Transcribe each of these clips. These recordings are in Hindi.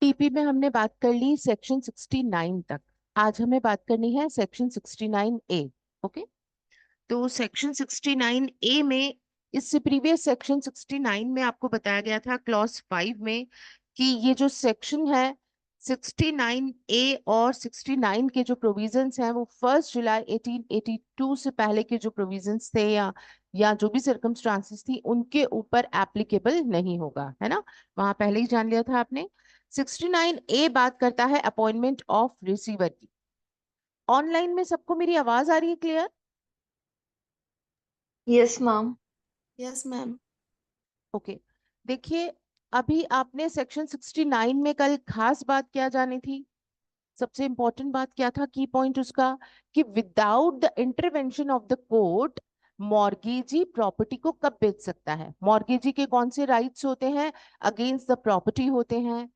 टीपी में हमने बात कर ली सेक्शन 69 तक। आज हमें बात करनी है सेक्शन 69A। ओके, तो सेक्शन 69A में, इससे प्रीवियस सेक्शन 69 में आपको बताया गया था क्लॉज 5 में कि ये जो सेक्शन है 69A और 69 के जो प्रोविजंस हैं वो 1 जुलाई 1882 से पहले के जो प्रोविजंस थे या जो भी सर्कमस्टांसेस थी उनके ऊपर एप्लीकेबल नहीं होगा, है ना। वहां पहले ही जान लिया था आपने। 69A बात करता है अपॉइंटमेंट ऑफ रिसीवर की। ऑनलाइन में सबको मेरी आवाज आ रही है clear? Yes ma'am. Yes ma'am. Okay, देखिए, अभी आपने सेक्शन 69 में कल खास बात क्या जानी थी? सबसे इंपॉर्टेंट बात क्या था, की पॉइंट उसका, कि without the intervention of the court mortgagee property को कब बेच सकता है। मॉर्गेजी के कौन से राइट्स होते हैं? अगेंस्ट द प्रॉपर्टी होते हैं,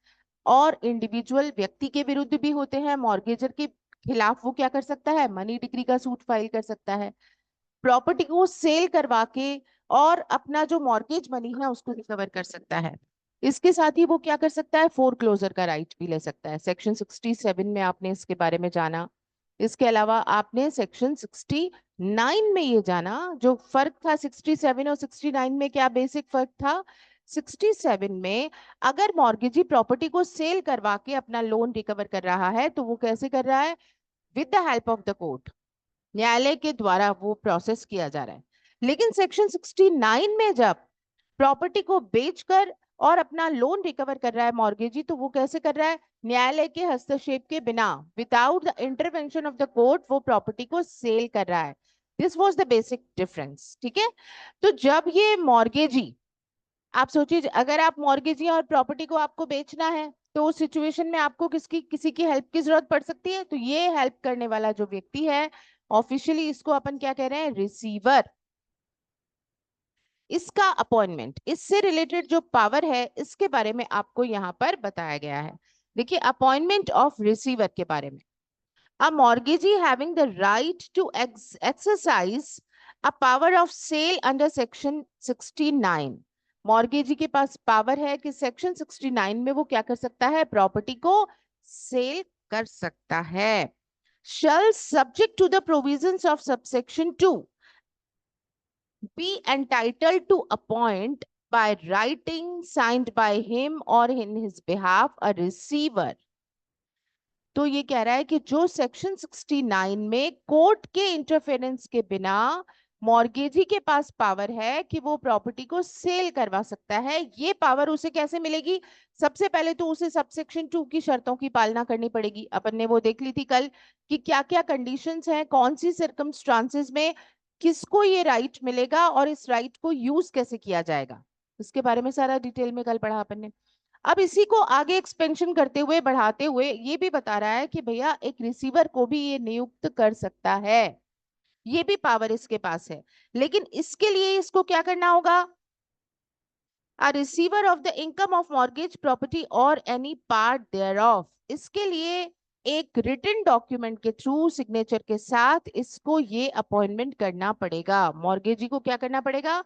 और इंडिविजुअल व्यक्ति के विरुद्ध भी होते हैं। मॉर्गेजर के खिलाफ वो क्या कर सकता है? मनी डिक्री का सूट फाइल कर सकता है, प्रॉपर्टी को सेल करवा के, और अपना जो मॉर्गेज मनी है उसको रिकवर कर सकता है। इसके साथ ही वो क्या कर सकता है? फोरक्लोजर का राइट भी ले सकता है। सेक्शन 67 में आपने इसके बारे में जाना। इसके अलावा आपने सेक्शन 69 में ये जाना, जो फर्क था 67 और 69 में, क्या बेसिक फर्क था? 67 में अगर मॉर्गेजी प्रॉपर्टी को सेल करवा के अपना लोन रिकवर कर रहा है तो वो कैसे कर रहा है? With the help of the court, न्यायालय के द्वारा वो प्रोसेस किया जा रहा है। लेकिन सेक्शन 69 में जब प्रॉपर्टी को बेचकर और अपना लोन रिकवर कर रहा है मॉर्गेजी, तो वो कैसे कर रहा है? न्यायालय के हस्तक्षेप के बिना, without the intervention of the court, वो प्रॉपर्टी को सेल कर रहा है। This was the basic difference, ठीक है। तो जब ये मॉर्गेजी, आप सोचिए, अगर आप मॉर्गेजी और प्रॉपर्टी को आपको बेचना है तो उस सिचुएशन में आपको किसी की हेल्प की जरूरत पड़ सकती है। तो ये हेल्प करने वाला जो व्यक्ति है, ऑफिशियली इसको अपन क्या कह रहे हैं? रिसीवर। इसका अपॉइंटमेंट, इससे रिलेटेड जो पावर है, इसके बारे में आपको यहाँ पर बताया गया है। देखिए, अपॉइंटमेंट ऑफ रिसीवर के बारे में, a mortgagee having the right to exercise a power of sale under section 69। Mortgagee के पास पावर है कि सेक्शन 69 में वो क्या कर सकता है? प्रॉपर्टी को सेल कर सकता है। shall subject to the provisions of subsection 2 be entitled to appoint by writing signed by him or in his behalf a receiver। तो ये कह रहा है कि जो सेक्शन 69 में कोर्ट के इंटरफेरेंस के बिना मॉर्गेजी के पास पावर है कि वो प्रॉपर्टी को सेल करवा सकता है, ये पावर उसे कैसे मिलेगी? सबसे पहले तो उसे सबसेक्शन 2 की शर्तों की पालना करनी पड़ेगी। अपन ने वो देख ली थी कल कि क्या क्या कंडीशंस हैं, कौन सी सर्कमस्टांसेस में किसको ये राइट मिलेगा और इस राइट को यूज कैसे किया जाएगा, इसके बारे में सारा डिटेल में कल पढ़ा अपन ने। अब इसी को आगे एक्सपेंशन करते हुए, बढ़ाते हुए, ये भी बता रहा है कि भैया एक रिसीवर को भी ये नियुक्त कर सकता है, ये भी पावर इसके पास है। लेकिन इसके लिए इसको क्या करना होगा? A receiver of the income of mortgage property और एनी पार्ट देयर ऑफ, इसके लिए एक रिटन डॉक्यूमेंट के थ्रू सिग्नेचर के साथ इसको ये अपॉइंटमेंट करना पड़ेगा। मॉर्गेजी को क्या करना पड़ेगा?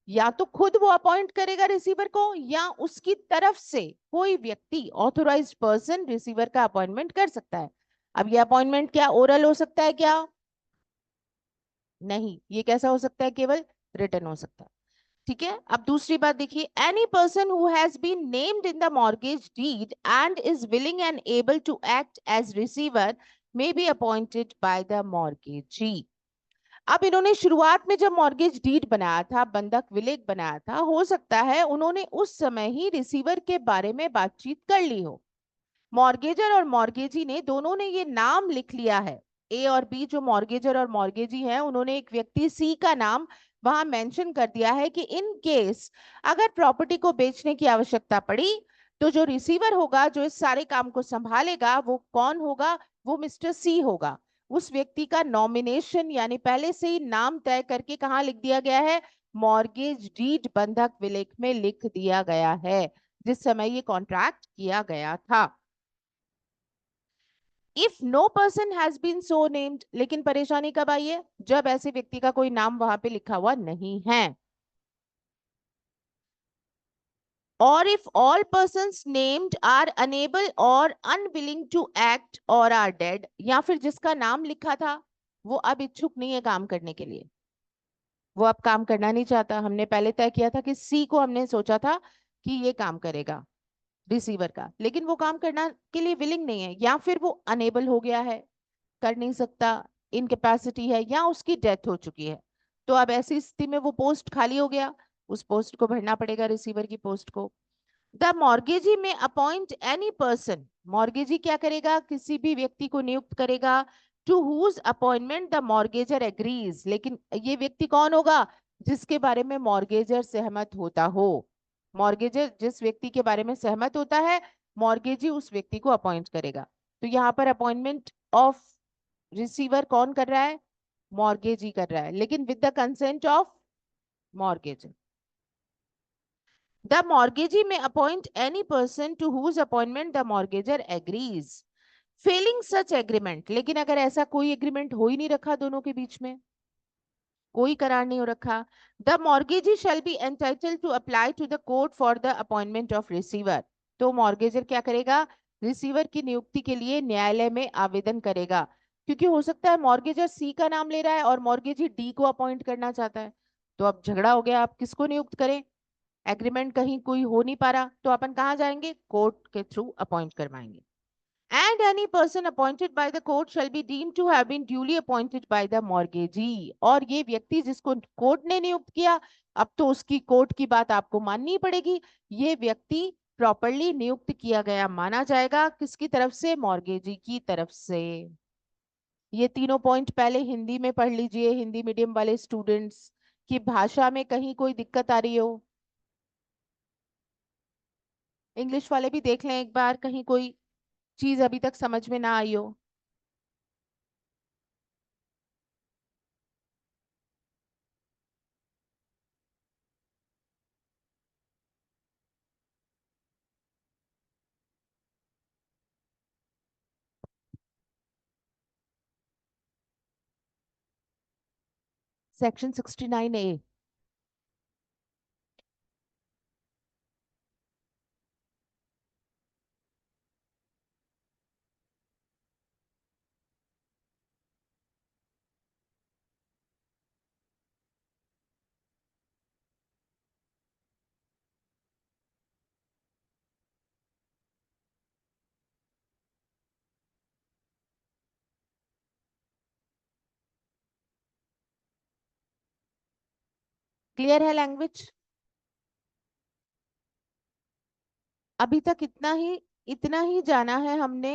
या तो खुद वो अपॉइंट करेगा रिसीवर को, या उसकी तरफ से कोई व्यक्ति, ऑथोराइज्ड पर्सन, रिसीवर का अपॉइंटमेंट कर सकता है। अब ये अपॉइंटमेंट क्या ओरल हो सकता है? क्या नहीं, ये कैसा हो सकता है? केवल रिटन हो सकता है, ठीक है। अब दूसरी बात देखिए, any person who has been named in the mortgage deed and is willing and able to act as receiver may be appointed by the mortgagee. अब इन्होंने शुरुआत में जब मॉर्गेज डीड बनाया था, बंधक विलेख बनाया था, हो सकता है उन्होंने उस समय ही रिसीवर के बारे में बातचीत कर ली हो। मॉर्गेजर और मॉर्गेजी ने दोनों ने ये नाम लिख लिया है, ए और बी, जो मॉर्गेजर और मॉर्गेजी हैं, उन्होंने एक व्यक्ति सी का नाम वहां मेंशन कर दिया है कि इन केस अगर प्रॉपर्टी को बेचने की आवश्यकता पड़ी तो जो रिसीवर होगा, जो इस सारे काम को संभालेगा, वो कौन होगा? वो मिस्टर सी होगा। उस व्यक्ति का नॉमिनेशन यानी पहले से ही नाम तय करके कहाँ लिख दिया गया है? मॉर्गेज डीड, बंधक विलेख में लिख दिया गया है, जिस समय ये कॉन्ट्रैक्ट किया गया था। If no person has been so named, लेकिन परेशानी कब आई है? जब ऐसे व्यक्ति का कोई नाम वहां पे लिखा हुआ नहीं है। or if all persons named are unable or unwilling to act or are dead, या फिर जिसका नाम लिखा था वो अब इच्छुक नहीं है काम करने के लिए, वो अब काम करना नहीं चाहता। हमने पहले तय किया था कि सी को हमने सोचा था कि ये काम करेगा रिसीवर का, लेकिन वो काम करना के लिए विलिंग नहीं है, या फिर वो अनेबल हो गया है, कर नहीं सकता, इनकेपेसिटी है, या उसकी डेथ हो चुकी है। तो अब ऐसी स्थिति में वो पोस्ट खाली हो गया, उस पोस्ट को भरना पड़ेगा, रिसीवर की पोस्ट को। The mortgagee may appoint any person, mortgagee क्या करेगा, किसी भी व्यक्ति को नियुक्त करेगा, to whom appointment the mortgagor agrees, लेकिन ये व्यक्ति कौन होगा, जिसके बारे में मॉर्गेजर सहमत होता हो। मॉर्गेजर जिस व्यक्ति के बारे में सहमत होता है, मॉर्गेजी उस व्यक्ति को अपॉइंट करेगा। तो यहाँ पर अपॉइंटमेंट ऑफ रिसीवर कौन कर रहा है, मॉर्गेजी कर रहा है, लेकिन with the consent of mortgagor. The mortgagee may appoint any person to whose appointment the mortgager agrees. Failing such agreement, लेकिन अगर ऐसा कोई एग्रीमेंट हो ही नहीं रखा दोनों के बीच में, कोई करार नहीं हो रखा, the mortgagee shall be entitled to apply to the court for the appointment of receiver. तो मॉर्गेजर क्या करेगा, रिसीवर की नियुक्ति के लिए न्यायालय में आवेदन करेगा, क्योंकि हो सकता है मॉर्गेजर सी का नाम ले रहा है और मॉर्गेजी डी को अपॉइंट करना चाहता है। तो अब झगड़ा हो गया, आप किसको नियुक्त करें, एग्रीमेंट कहीं कोई हो नहीं पा रहा, तो अपन कहाँ जाएंगे, कोर्ट के थ्रू अपॉइंट करवाएंगे। And any person appointed by the court shall be deemed to have been duly appointed by the mortgagee, और ये व्यक्ति जिसको कोर्ट ने नियुक्त किया, अब तो उसकी कोर्ट की बात आपको माननी पड़ेगी, ये व्यक्ति प्रॉपरली नियुक्त किया गया माना जाएगा, किसकी तरफ से, मॉर्गेजी की तरफ से। ये तीनों पॉइंट पहले हिंदी में पढ़ लीजिए, हिंदी मीडियम वाले स्टूडेंट्स की भाषा में कहीं कोई दिक्कत आ रही हो, इंग्लिश वाले भी देख लें एक बार, कहीं कोई चीज अभी तक समझ में ना आई हो। Section 69A। क्लियर है लैंग्वेज, अभी तक इतना ही जाना है हमने,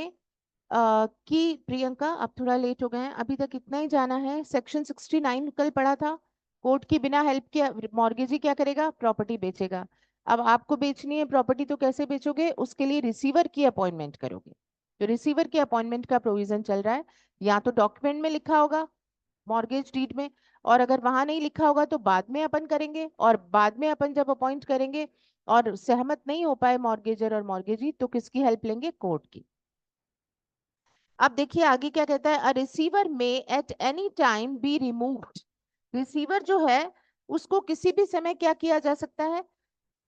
कि प्रियंका आप थोड़ा लेट हो गए हैं, अभी तक इतना ही जाना है। सेक्शन 69 कल पढ़ा था, कोर्ट की बिना हेल्प के मॉर्गेजी क्या करेगा, प्रॉपर्टी बेचेगा। अब आपको बेचनी है प्रॉपर्टी, तो कैसे बेचोगे, उसके लिए रिसीवर की अपॉइंटमेंट करोगे। तो रिसीवर की अपॉइंटमेंट का प्रोविजन चल रहा है, या तो डॉक्यूमेंट में लिखा होगा मॉर्गेज डीड में, और अगर वहां नहीं लिखा होगा तो बाद में अपन करेंगे, और बाद में अपन जब अपॉइंट करेंगे और सहमत नहीं हो पाए मॉर्गेजर और मॉर्गेजी, तो किसकी हेल्प लेंगे, कोर्ट की। अब देखिए आगे क्या कहता है, अ रिसीवर में at any time be removed, receiver जो है उसको किसी भी समय क्या किया जा सकता है,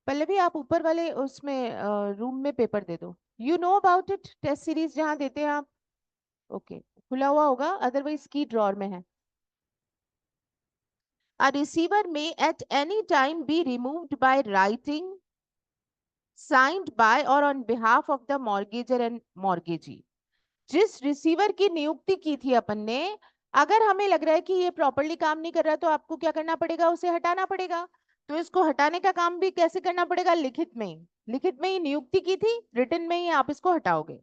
पहले भी आप ऊपर वाले उसमें रूम में पेपर दे दो, you know about it, test series जहां देते हैं आप, ओके खुला हुआ होगा, अदरवाइज की ड्रॉर में है। A receiver may at any time be removed by writing, signed by or on behalf of the mortgager and mortgagee. जिस रिसीवर की नियुक्ति की थी अपन ने, अगर हमें लग रहा है कि ये प्रॉपरली काम नहीं कर रहा, तो आपको क्या करना पड़ेगा, उसे हटाना पड़ेगा। तो इसको हटाने का काम भी कैसे करना पड़ेगा, लिखित में ही, लिखित में ही नियुक्ति की थी, रिटन में ही आप इसको हटाओगे।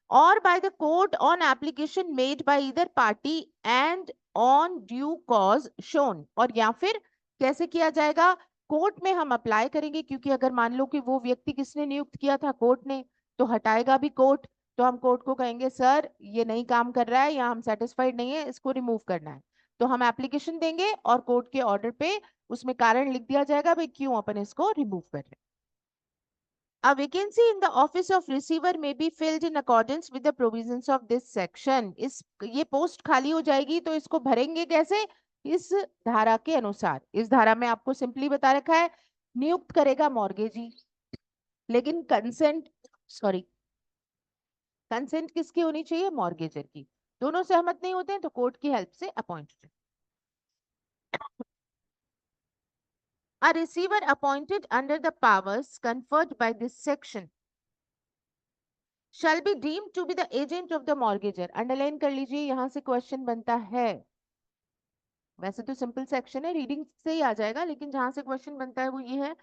और by the court on application made by either party and on due cause shown, और या फिर कैसे किया जाएगा, कोर्ट में हम अप्लाई करेंगे, क्योंकि अगर मान लो कि वो व्यक्ति किसने नियुक्त किया था, कोर्ट ने, तो हटाएगा भी कोर्ट, तो हम कोर्ट को कहेंगे सर ये नहीं काम कर रहा है, या हम सेटिस्फाइड नहीं है, इसको रिमूव करना है, तो हम एप्लीकेशन देंगे और कोर्ट के ऑर्डर पे उसमें कारण लिख दिया जाएगा भाई क्यों अपन इसको रिमूव कर रहे हैं। A vacancy in the office of receiver may be filled in accordance with the provisions of this section. इस ये पोस्ट खाली हो जाएगी, तो इसको भरेंगे कैसे, इस धारा के अनुसार। इस धारा में आपको सिंपली बता रखा है, नियुक्त करेगा मॉर्गेजी, लेकिन कंसेंट, सॉरी, कंसेंट किसकी होनी चाहिए? मॉर्गेजर की। दोनों सहमत नहीं होते हैं तो कोर्ट की हेल्प से appoint. A receiver appointed under the powers conferred by this section shall be deemed to be the agent of the mortgager. Underline कर लीजिए, यहां से क्वेश्चन बनता है। वैसे तो सिंपल सेक्शन है, रीडिंग से ही आ जाएगा, लेकिन जहां से क्वेश्चन बनता है वो ये है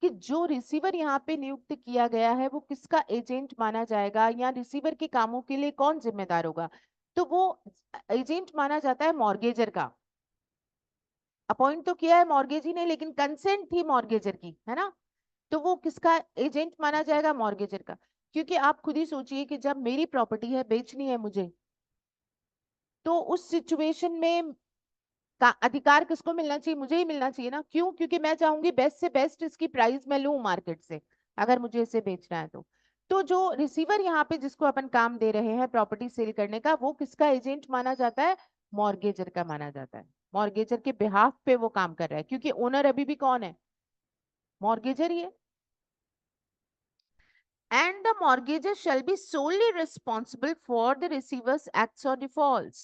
कि जो रिसीवर यहाँ पे नियुक्त किया गया है वो किसका एजेंट माना जाएगा, या रिसीवर के कामों के लिए कौन जिम्मेदार होगा? तो वो एजेंट माना जाता है मॉर्गेजर का। अपॉइंट तो किया है मॉर्गेजी ने, लेकिन कंसेंट थी मॉर्गेजर की, है ना? तो वो किसका एजेंट माना जाएगा? मॉर्गेजर का। क्योंकि आप खुद ही सोचिए कि जब मेरी प्रॉपर्टी है, बेचनी है मुझे, तो उस सिचुएशन में का अधिकार किसको मिलना चाहिए? मुझे ही मिलना चाहिए ना। क्यों? क्योंकि मैं चाहूंगी बेस्ट से बेस्ट इसकी प्राइस मैं लूं मार्केट से, अगर मुझे इसे बेचना है तो जो रिसीवर यहाँ पे जिसको अपन काम दे रहे हैं प्रॉपर्टी सेल करने का, वो किसका एजेंट माना जाता है? मॉर्गेजर का माना जाता है। मॉर्गेजर के बिहाफ पे वो काम कर रहा है, क्योंकि ओनर अभी भी कौन है? मॉर्गेजर ही है। And the mortgagor shall be solely responsible for the receiver's acts or defaults.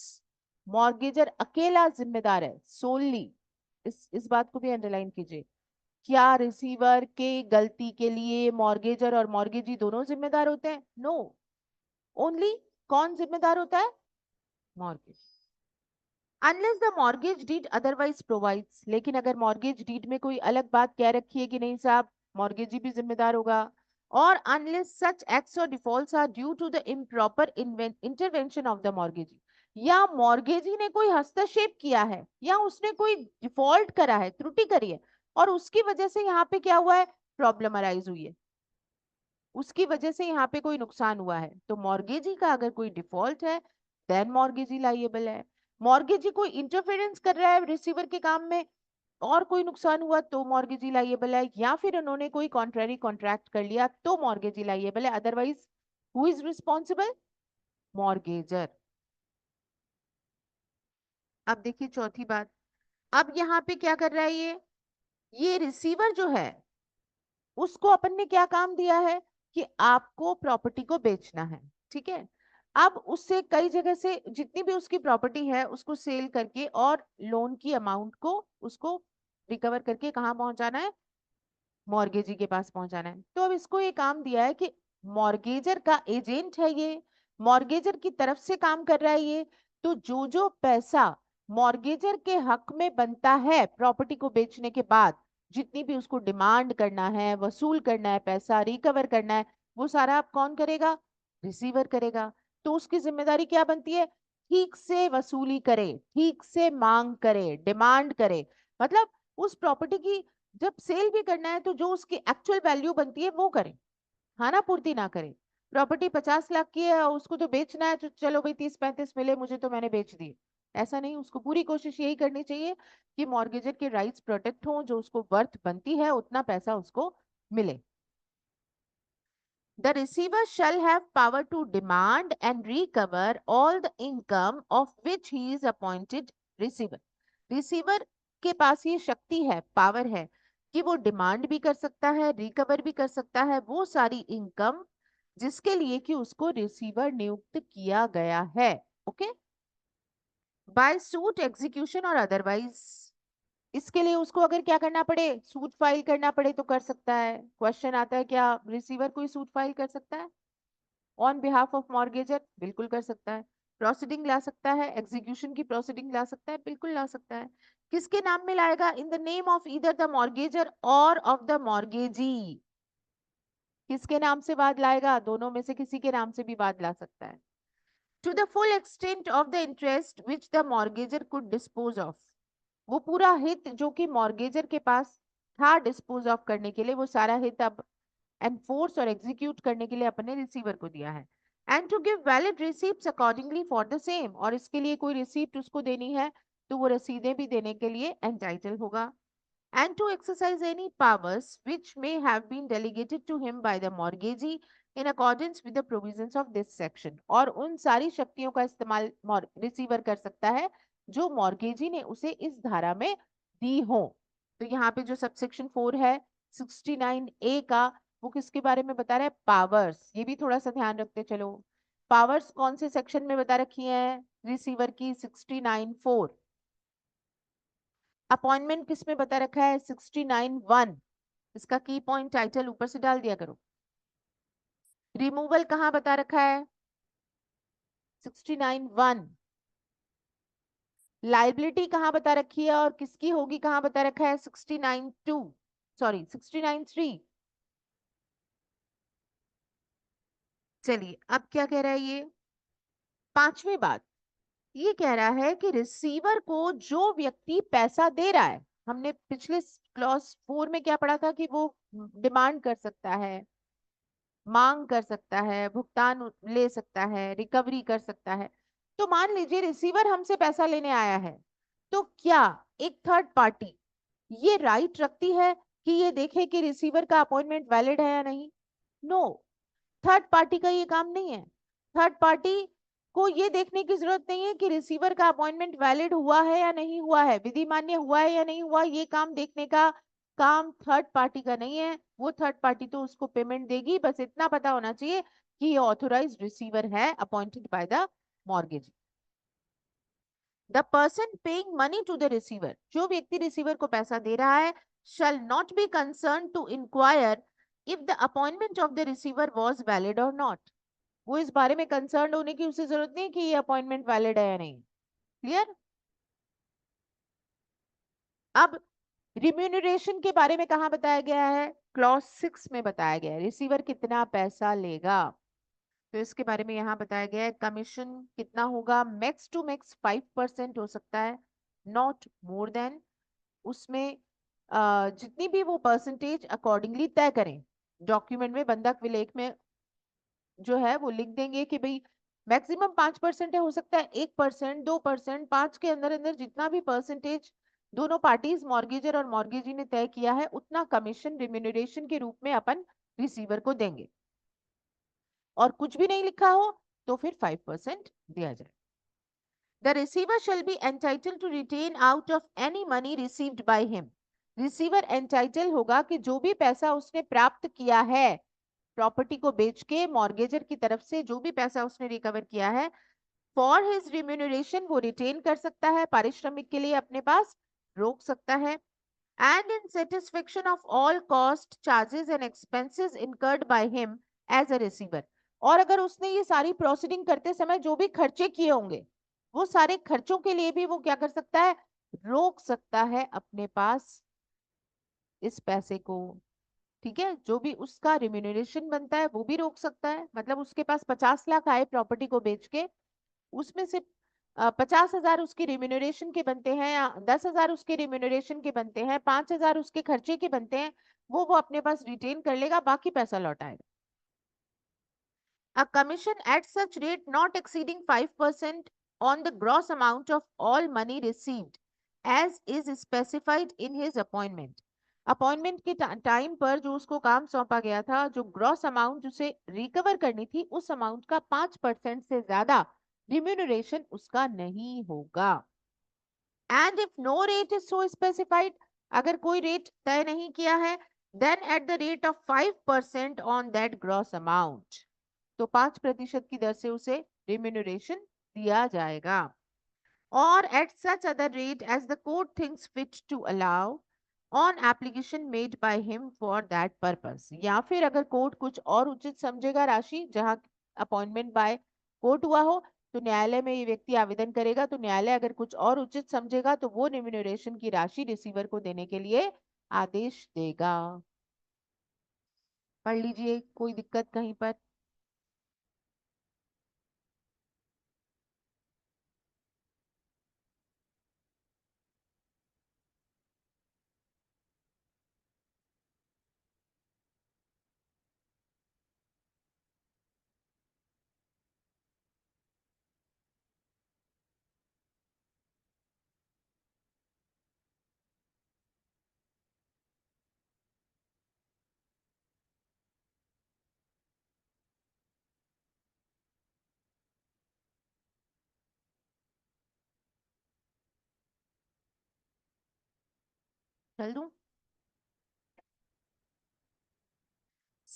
Mortgagor अकेला जिम्मेदार है, सोली। इस बात को भी अंडरलाइन कीजिए। क्या रिसीवर के गलती के लिए मॉर्गेजर और मॉर्गेजी दोनों जिम्मेदार होते हैं? नो, ओनली कौन जिम्मेदार होता है? Mortgage. Unless the mortgage deed otherwise provides, लेकिन अगर मॉर्गेज डीड में कोई अलग बात कह रखी है कि नहीं साहब मॉर्गेजी भी जिम्मेदार होगा, और अनलेस सच एक्ट्स और defaults are due to the improper intervention of the mortgagee, या मॉर्गेजी ने कोई हस्तक्षेप किया है, या उसने कोई डिफॉल्ट करा है, त्रुटि करी है, और उसकी वजह से यहाँ पे क्या हुआ है? प्रॉब्लम अराइज हुई है, उसकी वजह से यहाँ पे कोई नुकसान हुआ है, तो मॉर्गेजी का अगर कोई डिफॉल्ट है देन मॉर्गेजी लायबल है। मॉर्गेजी कोई इंटरफेरेंस कर रहा है रिसीवर के काम में और कोई नुकसान हुआ तो मॉर्गेजी लायबल है, या फिर उन्होंने कोई कॉन्ट्रैरी कॉन्ट्रैक्ट कर लिया तो मॉर्गेजी लायबल है। Otherwise who is responsible? Mortgagor. अब देखिए चौथी बात, अब यहाँ पे क्या कर रहा है ये रिसीवर जो है उसको अपन ने क्या काम दिया है कि आपको प्रॉपर्टी को बेचना है, ठीक है? अब उससे कई जगह से जितनी भी उसकी प्रॉपर्टी है उसको सेल करके और लोन की अमाउंट को उसको रिकवर करके कहाँ पहुंचाना है? मॉर्गेजी के पास पहुंचाना है। तो अब इसको ये काम दिया है कि मॉर्गेजर का एजेंट है ये, मॉर्गेजर की तरफ से काम कर रहा है ये, तो जो जो पैसा मॉर्गेजर के हक में बनता है प्रॉपर्टी को बेचने के बाद, जितनी भी उसको डिमांड करना है, वसूल करना है, पैसा रिकवर करना है, वो सारा अब कौन करेगा? रिसीवर करेगा। तो उसकी जिम्मेदारी क्या बनती है? ठीक से वसूली करे, ठीक से मांग करे, डिमांड करे। मतलब उस प्रॉपर्टी की जब सेल भी करना है तो जो उसकी एक्चुअल वैल्यू बनती है वो करे, खाना पूर्ति ना करे। प्रॉपर्टी 50 लाख की है और उसको तो बेचना है, तो चलो भाई 30-35 मिले मुझे तो मैंने बेच दी, ऐसा नहीं। उसको पूरी कोशिश यही करनी चाहिए कि मॉर्गेजर के राइट्स प्रोटेक्ट हों, जो उसको वर्थ बनती है उतना पैसा उसको मिले। The receiver shall have power to demand and recover all the income of which he is appointed receiver. Receiver के पास ये शक्ति है, पावर है कि वो डिमांड भी कर सकता है, रिकवर भी कर सकता है वो सारी इनकम जिसके लिए कि उसको रिसीवर नियुक्त किया गया है। ओके, बाय सूट, एग्जीक्यूशन और अदरवाइज। इसके लिए उसको अगर क्या करना पड़े, सूट फाइल करना पड़े तो कर सकता है। क्वेश्चन आता है क्या रिसीवर कोई सूट फाइल कर सकता है ऑन बिहाफ ऑफ मॉर्गेजर? बिल्कुल कर सकता है। प्रोसीडिंग ला सकता है, एग्जीक्यूशन की प्रोसीडिंग ला सकता है, बिल्कुल ला सकता है। किसके नाम में लाएगा? In the name of either the mortgagor और ऑफ द मॉर्गेजी। किसके नाम से वाद लाएगा? दोनों में से किसी के नाम से भी वाद ला सकता है। To the full extent of the interest which the mortgagor could dispose of, वो पूरा हित जो कि मॉर्गेजर के पास था डिस्पोज ऑफ करने के लिए, वो सारा हित अब एनफोर्स और एग्जीक्यूट करने के लिए अपने रिसीवर को दिया है। And to give valid receipts accordingly for the same, और इसके लिए कोई रिसीप्ट उसको देनी है तो वो रसीदें भी देने के लिए एंटाइटल होगा। And to exercise any powers which may have been delegated to him by the mortgagee in accordance with the provisions of this section, और उन सारी शक्तियों का इस्तेमाल रिसीवर कर सकता है जो मॉर्गेजी ने उसे इस धारा में दी हो। तो यहाँ पे जो सबसेक्शन 4 है 69A का, वो किसके बारे में बता रहा है? पावर्स। ये भी थोड़ा सा ध्यान रखते चलो। पावर्स कौन से सेक्शन में बता रखी है रिसीवर की? 69(4). अपॉइंटमेंट किस में बता रखा है? 69(1). इसका की पॉइंट टाइटल ऊपर से डाल दिया करो। रिमूवल कहाँ बता रखा है? 69(1). लाइबिलिटी कहाँ बता रखी है और किसकी होगी कहाँ बता रखा है? 69(2). सॉरी 69(3). चलिए अब क्या कह रहा है ये? पांचवी बात ये कह रहा है कि रिसीवर को जो व्यक्ति पैसा दे रहा है, हमने पिछले क्लॉज 4 में क्या पढ़ा था कि वो डिमांड कर सकता है, मांग कर सकता है, भुगतान ले सकता है, रिकवरी कर सकता है। तो मान लीजिए रिसीवर हमसे पैसा लेने आया है, तो क्या एक थर्ड पार्टी ये राइट रखती है कि ये देखे कि रिसीवर का अपॉइंटमेंट वैलिड है या नहीं? नो, थर्ड पार्टी का ये काम नहीं है। थर्ड पार्टी को ये देखने की जरूरत नहीं है कि रिसीवर का अपॉइंटमेंट वैलिड हुआ है या नहीं हुआ है, विधि मान्य हुआ है या नहीं हुआ। ये काम देखने का काम थर्ड पार्टी का नहीं है। वो थर्ड पार्टी तो उसको पेमेंट देगी, बस इतना पता होना चाहिए कि ये ऑथोराइज रिसीवर है appointed by the mortgage. The person paying money to the receiver, जो व्यक्ति रिसीवर को पैसा दे रहा है, shall not be concerned to inquire if the appointment of the receiver was valid or not। वो इस बारे में कंसर्न होने की उसे जरूरत नहीं कि ये अपॉइंटमेंट वैलिड है या नहीं। क्लियर? अब रिम्यूनरेशन के बारे में कहा बताया गया है? क्लॉज 6 में बताया गया है रिसीवर कितना पैसा लेगा। तो इसके बारे में यहाँ बताया गया है कमीशन कितना होगा? मैक्स टू मैक्स 5% हो सकता है, नॉट मोर देन। उसमें जितनी भी वो परसेंटेज अकॉर्डिंगली तय करें। डॉक्यूमेंट में बंधक विलेख में जो है वो लिख देंगे कि भाई मैक्सिमम 5% है, हो सकता है 1%, 2%, 5 के अंदर अंदर जितना भी परसेंटेज दोनों पार्टीज मॉर्गेजर और मॉर्गेजी ने तय किया है उतना कमीशन रिम्यूनरेशन के रूप में अपन रिसीवर को देंगे। और कुछ भी नहीं लिखा हो तो फिर 5% दिया जाए। The receiver shall be entitled to retain out of any money received by him। Receiver entitle होगा कि जो भी पैसा उसने प्राप्त किया है प्रॉपर्टी को बेच के, मॉर्गेजर की तरफ से जो भी पैसा उसने रिकवर किया है, फॉर हिज रिम्यूनरेशन वो रिटेन कर सकता है, पारिश्रमिक के लिए अपने पास रोक सकता है। And in satisfaction of all cost charges and expenses incurred by him as a receiver. और अगर उसने ये सारी प्रोसीडिंग करते समय जो भी खर्चे किए होंगे वो सारे खर्चों के लिए भी वो क्या कर सकता है? रोक सकता है अपने पास इस पैसे को। ठीक है, जो भी उसका रिम्यूनरेशन बनता है वो भी रोक सकता है। मतलब उसके पास 50 लाख आए प्रॉपर्टी को बेच के, उसमें से 50,000 उसके रिम्यूनरेशन के बनते हैं या 10,000 उसके रिम्यूनरेशन के बनते हैं, 5,000 उसके खर्चे के बनते हैं, वो अपने पास रिटेन कर लेगा, बाकी पैसा लौटाएगा। A commission at such rate not exceeding 5% on the gross amount of all money received as is specified in his appointment। Appointment के टाइम पर जो उसको काम सौंपा गया था, जो ग्रॉस अमाउंट उसे रिकवर करनी थी उस अमाउंट का 5% से ज्यादा रिम्यूनरेशन उसका नहीं होगा। And if no rate is so specified, अगर कोई रेट तय नहीं किया है, then at the rate of 5% on that gross amount, तो 5% की दर से उसे रिम्यूनरेशन दिया जाएगा। और at such other rate as the court thinks fit to allow on application made by him for that purpose. या फिर अगर कोर्ट कुछ और उचित समझेगा राशि, जहां अपॉइंटमेंट बाय कोर्ट हुआ हो तो न्यायालय में ये व्यक्ति आवेदन करेगा, तो न्यायालय अगर कुछ और उचित समझेगा तो वो रिम्यूनरेशन की राशि रिसीवर को देने के लिए आदेश देगा। पढ़ लीजिए, कोई दिक्कत कहीं पर? चल दूं?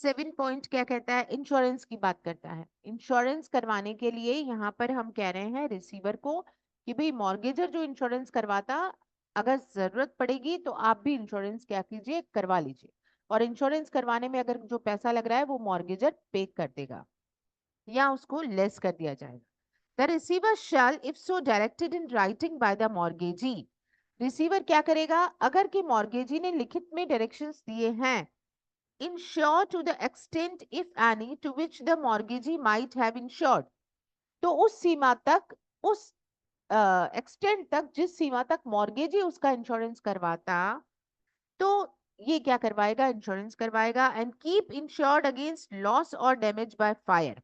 7 पॉइंट क्या कहता है? इंश्योरेंस की बात करता है। इंश्योरेंस करवाने के लिए यहाँ पर हम कह रहे हैं रिसीवर को कि भाई मॉर्गेजर जो इंश्योरेंस करवाता, अगर जरूरत पड़ेगी तो आप भी इंश्योरेंस क्या कीजिए, करवा लीजिए। और इंश्योरेंस करवाने में अगर जो पैसा लग रहा है वो मॉर्गेजर पे कर देगा या उसको लेस कर दिया जाएगा। The receiver shall if so directed in writing by the mortgagee. Receiver क्या करेगा? अगर कि मॉर्गेजी ने लिखित में डायरेक्शंस दिए हैं, insure to the extent if any to which the mortgagee might have insured, तो उस सीमा तक, उस एक्सटेंट तक जिस सीमा तक मॉर्गेजी उसका इंश्योरेंस करवाता, तो ये क्या करवाएगा? इंश्योरेंस करवाएगा। And keep insured against loss और डैमेज बाय फायर।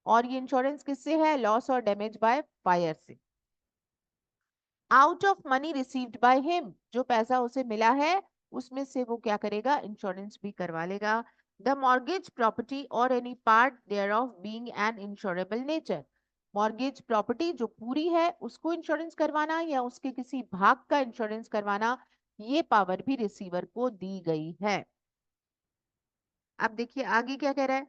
और ये इंश्योरेंस किससे है? लॉस और डैमेज बाय फायर से। Out of money received by him, जो पैसा उसे मिला है उसमें से वो क्या करेगा? इंश्योरेंस भी करवा लेगा। द मॉर्गेज प्रॉपर्टी और any part thereof being an insurable nature. Mortgage property जो पूरी है उसको इंश्योरेंस करवाना या उसके किसी भाग का इंश्योरेंस करवाना, ये पावर भी रिसीवर को दी गई है। अब देखिए आगे क्या कह रहा है।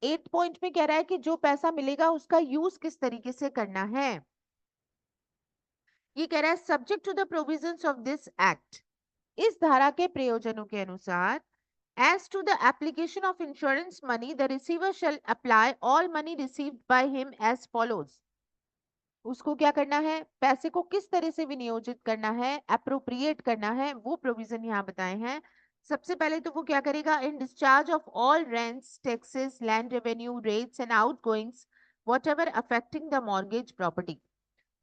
8 पॉइंट में कह रहा है कि जो पैसा मिलेगा उसका यूज किस तरीके से करना है। ये कह रहा है subject to the provisions of this act, इस धारा के प्रयोजनों के अनुसार, as to the application of insurance money the receiver shall apply all money received by him as follows। उसको क्या करना है? पैसे को किस तरह से विनियोजित करना है, अप्रोप्रिएट करना है, वो प्रोविजन यहाँ बताए हैं। सबसे पहले तो वो क्या करेगा? इन discharge of all rents, taxes, land revenue, rates and आउटगोइंग्स whatever affecting the mortgage property.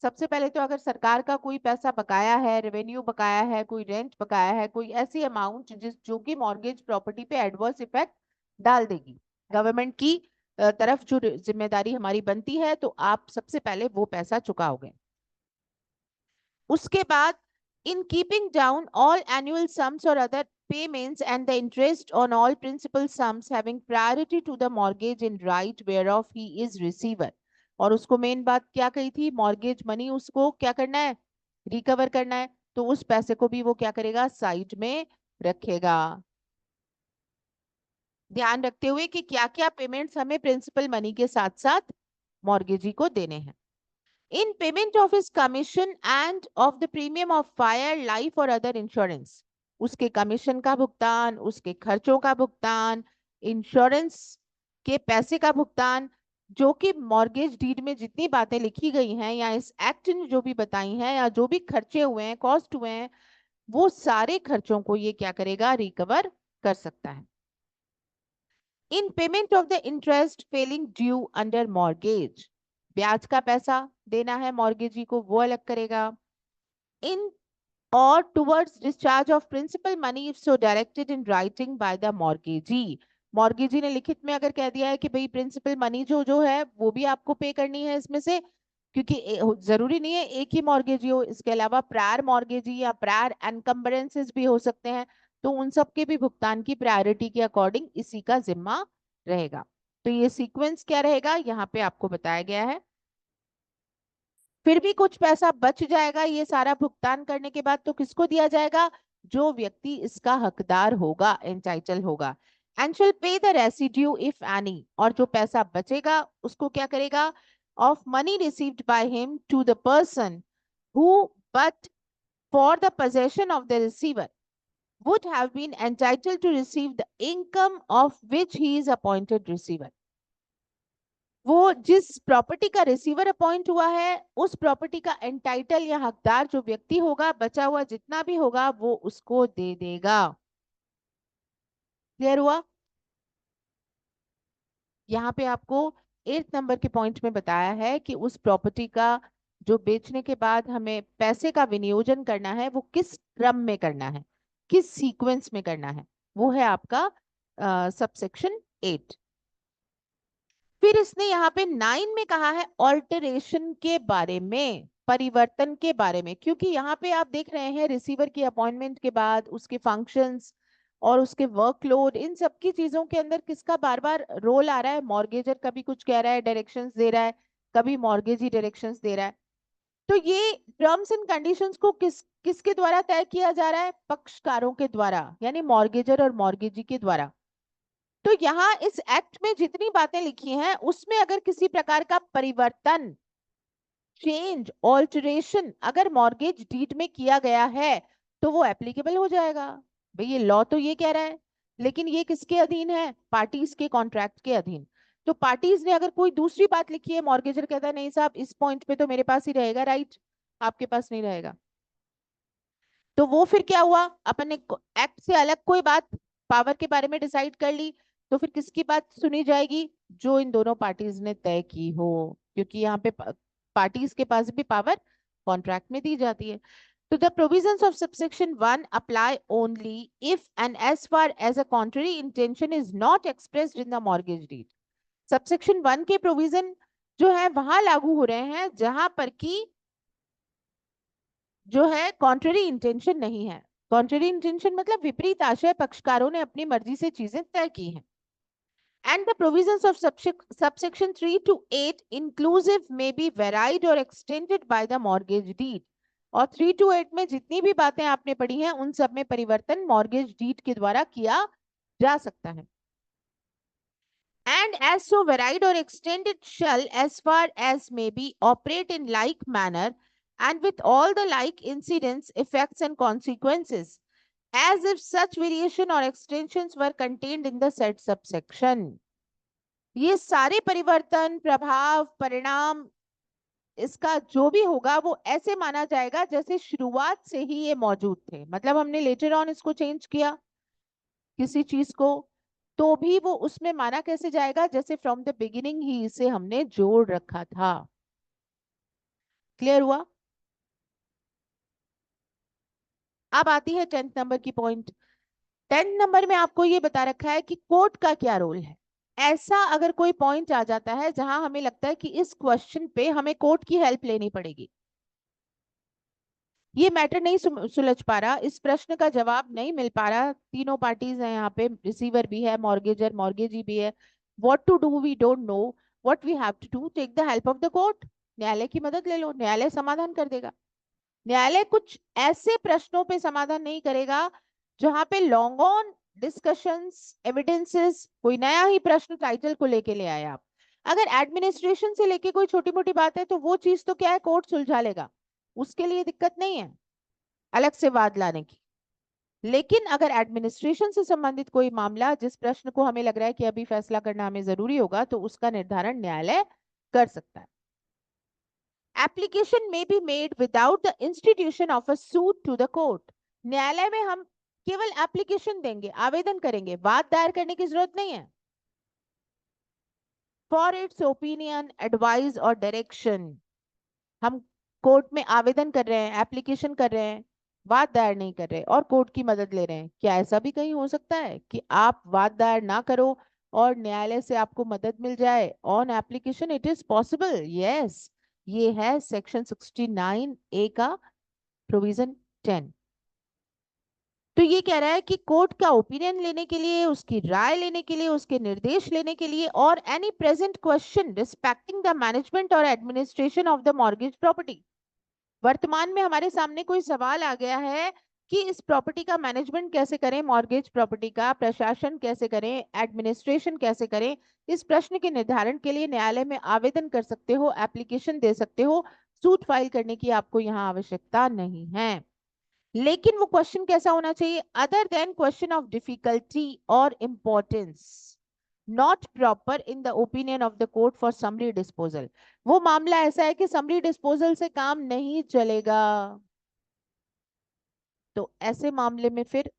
सबसे पहले तो अगर सरकार का कोई पैसा बकाया है, रेवेन्यू बकाया है, कोई रेंट बकाया है, कोई ऐसी अमाउंट जो कि मॉर्गेज प्रॉपर्टी पे एडवर्स इफेक्ट डाल देगी, गवर्नमेंट की तरफ जो जिम्मेदारी हमारी बनती है, तो आप सबसे पहले वो पैसा चुकाओगे। उसके बाद in keeping down all annual sums और other payments and the interest on all principal sums having priority to the mortgage in right whereof he is receiver। और उसको मेन बात क्या कही थी? मॉर्गेज मनी उसको क्या करना है? रिकवर करना है। तो उस पैसे को भी वो क्या करेगा? साइड में रखेगा। ध्यान रखते हुए कि क्या क्या पेमेंट्स हमें प्रिंसिपल मनी के साथ साथ मॉर्गेजी को देने हैं। इन payment of his commission end of the premium of fire, life और अदर इंश्योरेंस, उसके कमीशन का भुगतान, उसके खर्चों का भुगतान, इंश्योरेंस के पैसे का भुगतान, जो कि मॉर्गेज डीड में जितनी बातें लिखी गई हैं या इस एक्ट ने जो भी बताई हैं या जो भी खर्चे हुए हैं, कॉस्ट हुए हैं, वो सारे खर्चों को ये क्या करेगा? रिकवर कर सकता है। In payment of the interest falling due under mortgage, ब्याज का पैसा देना है मॉर्गेजी को, वो अलग करेगा। इन और towards discharge of principal money if so directed in writing by the mortgagee. Mortgagee ने लिखित में अगर कह दिया है कि भाई प्रिंसिपल मनी जो जो है वो भी आपको पे करनी है इसमें से, क्योंकि जरूरी नहीं है एक ही मॉर्गेजी हो, इसके अलावा प्रायर मॉर्गेजी या प्रायर एनकम्बरेंसेस भी हो सकते हैं, तो उन सब के भी भुगतान की प्रायोरिटी के अकॉर्डिंग इसी का जिम्मा रहेगा। तो ये सीक्वेंस क्या रहेगा यहाँ पे आपको बताया गया है। फिर भी कुछ पैसा बच जाएगा ये सारा भुगतान करने के बाद, तो किसको दिया जाएगा? जो व्यक्ति इसका हकदार होगा, एंटाइटल होगा। एंड शिल पे द रेसिड्यू इफ एनी, और जो पैसा बचेगा उसको क्या करेगा? Of money received by him to the person who but for the possession of the receiver would have been entitled to receive the income of which he is appointed receiver। वो जिस प्रॉपर्टी का रिसीवर अपॉइंट हुआ है उस प्रॉपर्टी का एंटाइटल या हकदार जो व्यक्ति होगा, बचा हुआ जितना भी होगा वो उसको दे देगा। क्लियर हुआ? यहाँ पे आपको 8 नंबर के पॉइंट में बताया है कि उस प्रॉपर्टी का जो बेचने के बाद हमें पैसे का विनियोजन करना है वो किस क्रम में करना है, किस सीक्वेंस में करना है, वो है आपका सबसेक्शन 8। फिर इसने यहाँ पे 9 में कहा है ऑल्टरेशन के बारे में, परिवर्तन के बारे में, क्योंकि यहाँ पे आप देख रहे हैं रिसीवर की अपॉइंटमेंट के बाद उसके फंक्शंस और उसके वर्कलोड, इन सब की चीजों के अंदर किसका बार बार रोल आ रहा है? मॉर्गेजर कभी कुछ कह रहा है, डायरेक्शंस दे रहा है, कभी मॉर्गेजी डायरेक्शंस दे रहा है। तो ये टर्म्स एंड कंडीशंस को किसके द्वारा तय किया जा रहा है? पक्षकारों के द्वारा, यानी मॉर्गेजर और मॉर्गेजी के द्वारा। तो यहाँ इस एक्ट में जितनी बातें लिखी हैं उसमें अगर किसी प्रकार का परिवर्तन, चेंज, ऑल्टरेशन अगर मॉर्गेज डीड में किया गया है तो वो एप्लीकेबल हो जाएगा। भाई ये लॉ तो ये कह रहा है, लेकिन ये किसके अधीन है? पार्टीज के कॉन्ट्रैक्ट के अधीन। तो पार्टीज ने अगर कोई दूसरी बात लिखी है, मॉर्गेजर कहता है नहीं साहब इस पॉइंट पे तो मेरे पास ही रहेगा राइट, आपके पास नहीं रहेगा, तो वो फिर क्या हुआ, अपन ने एक्ट से अलग कोई बात पावर के बारे में डिसाइड कर ली, तो फिर किसकी बात सुनी जाएगी? जो इन दोनों पार्टीज ने तय की हो, क्योंकि यहाँ पे पार्टीज के पास भी पावर कॉन्ट्रैक्ट में दी जाती है। तो the provisions of subsection 1 apply only if and as far as a contrary intention is not expressed in the mortgage deed. Subsection 1 के प्रोविजन जो है वहां लागू हो रहे हैं जहां पर की जो है कॉन्ट्ररी इंटेंशन नहीं है। कॉन्ट्ररी इंटेंशन मतलब विपरीत आशय पक्षकारों ने अपनी मर्जी से चीजें तय की हैं। And the provisions of subsection 3 to 8 inclusive may be varied or extended by the mortgage deed. और 3 to 8 में जितनी भी बातें आपने पढ़ी हैं उन सब में परिवर्तन मॉर्गेज डीड के द्वारा किया जा सकता है। And as so varied or extended shall as far as may be operate in like manner and with all the like incidents, effects and consequences as if such variation or extensions were contained in the said subsection. ये सारे परिवर्तन, प्रभाव, परिणाम इसका जो भी होगा वो ऐसे माना जाएगा जैसे शुरुआत से ही ये मौजूद थे। मतलब हमने लेटर ऑन इसको चेंज किया किसी चीज को, तो भी वो उसमें माना कैसे जाएगा? जैसे फ्रॉम द बिगिनिंग ही इसे हमने जोड़ रखा था। क्लियर हुआ? अब आती है 10th नंबर की पॉइंट। 10th नंबर में आपको ये बता रखा है कि कोर्ट का क्या रोल है। ऐसा अगर कोई पॉइंट आ जाता है जहां हमें लगता है कि इस क्वेश्चन पे हमें कोर्ट की हेल्प लेनी पड़ेगी, ये मैटर नहीं सुलझ पा रहा, इस प्रश्न का जवाब नहीं मिल पा रहा, तीनों पार्टीज हैं यहाँ पे, रिसीवर भी है, मॉर्गेजर मॉर्गेजी भी है, what to do we don't know, what we have to do, take the help of the court. न्यायालय की मदद ले लो, न्यायालय समाधान कर देगा। न्यायालय कुछ ऐसे प्रश्नों पे समाधान नहीं करेगा जहां पे लॉन्ग ऑन डिस्कशंस, एविडेंसेस, कोई नया ही प्रश्न टाइटल को लेके ले आए आप। अगर एडमिनिस्ट्रेशन से लेके कोई छोटी मोटी बात है तो वो चीज तो क्या है, कोर्ट सुलझा लेगा, उसके लिए दिक्कत नहीं है अलग से वाद लाने की। लेकिन अगर एडमिनिस्ट्रेशन से संबंधित कोई मामला जिस प्रश्न को हमें लग रहा है कि अभी फैसला करना हमें जरूरी होगा, तो उसका निर्धारण न्यायालय कर सकता है। Application may be made without the institution of a suit to the court. न्यायालय में हम केवल एप्लीकेशन देंगे, आवेदन करेंगे, वाद दायर करने की जरूरत नहीं है। फॉर इट्स ओपिनियन, एडवाइस और डायरेक्शन, हम कोर्ट में आवेदन कर रहे हैं, एप्लीकेशन कर रहे हैं, वाद दायर नहीं कर रहे और कोर्ट की मदद ले रहे हैं। क्या ऐसा भी कहीं हो सकता है कि आप वाद दायर ना करो और न्यायालय से आपको मदद मिल जाए on application? It is possible, yes. ये है सेक्शन 69 ए का प्रोविजन 10। तो ये कह रहा है कि कोर्ट का ओपिनियन लेने के लिए, उसकी राय लेने के लिए, उसके निर्देश लेने के लिए, और any present question respecting the management और administration of the mortgage property, वर्तमान में हमारे सामने कोई सवाल आ गया है कि इस प्रॉपर्टी का मैनेजमेंट कैसे करें, मॉर्गेज प्रॉपर्टी का प्रशासन कैसे करें, एडमिनिस्ट्रेशन कैसे करें, इस प्रश्न के निर्धारण के लिए न्यायालय में आवेदन कर सकते हो, एप्लीकेशन दे सकते हो, सूट फाइल करने की आपको यहाँ आवश्यकता नहीं है। लेकिन वो क्वेश्चन कैसा होना चाहिए? Other than question of difficulty और importance not proper in the opinion of the court for summary disposal. वो मामला ऐसा है कि समरी डिस्पोजल से काम नहीं चलेगा, तो ऐसे मामले में फिर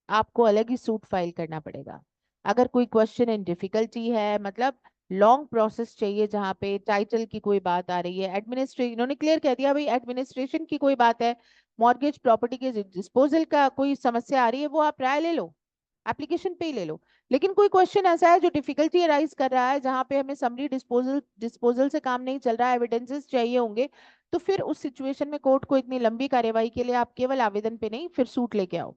आपको अलग ही सूट फाइल करना पड़ेगा। अगर कोई क्वेश्चन इन डिफिकल्टी है, मतलब लॉन्ग प्रोसेस चाहिए, जहां पे टाइटल की कोई बात आ रही है, एडमिनिस्ट्रेशन, इन्होंने क्लियर कह दिया भाई एडमिनिस्ट्रेशन की कोई बात है, मॉर्गेज प्रॉपर्टी के डिस्पोजल का कोई समस्या आ रही है, वो आप राय ले लो, एप्लीकेशन पे ही ले लो। लेकिन कोई क्वेश्चन ऐसा है जो डिफिकल्टी अराइज कर रहा है, जहां पे हमें समरी डिस्पोजल डिस्पोजल से काम नहीं चल रहा है, एविडेंसेस चाहिए होंगे, तो फिर उस सिचुएशन में कोर्ट को इतनी लंबी कार्यवाही के लिए आप केवल आवेदन पे नहीं, फिर सूट लेके आओ।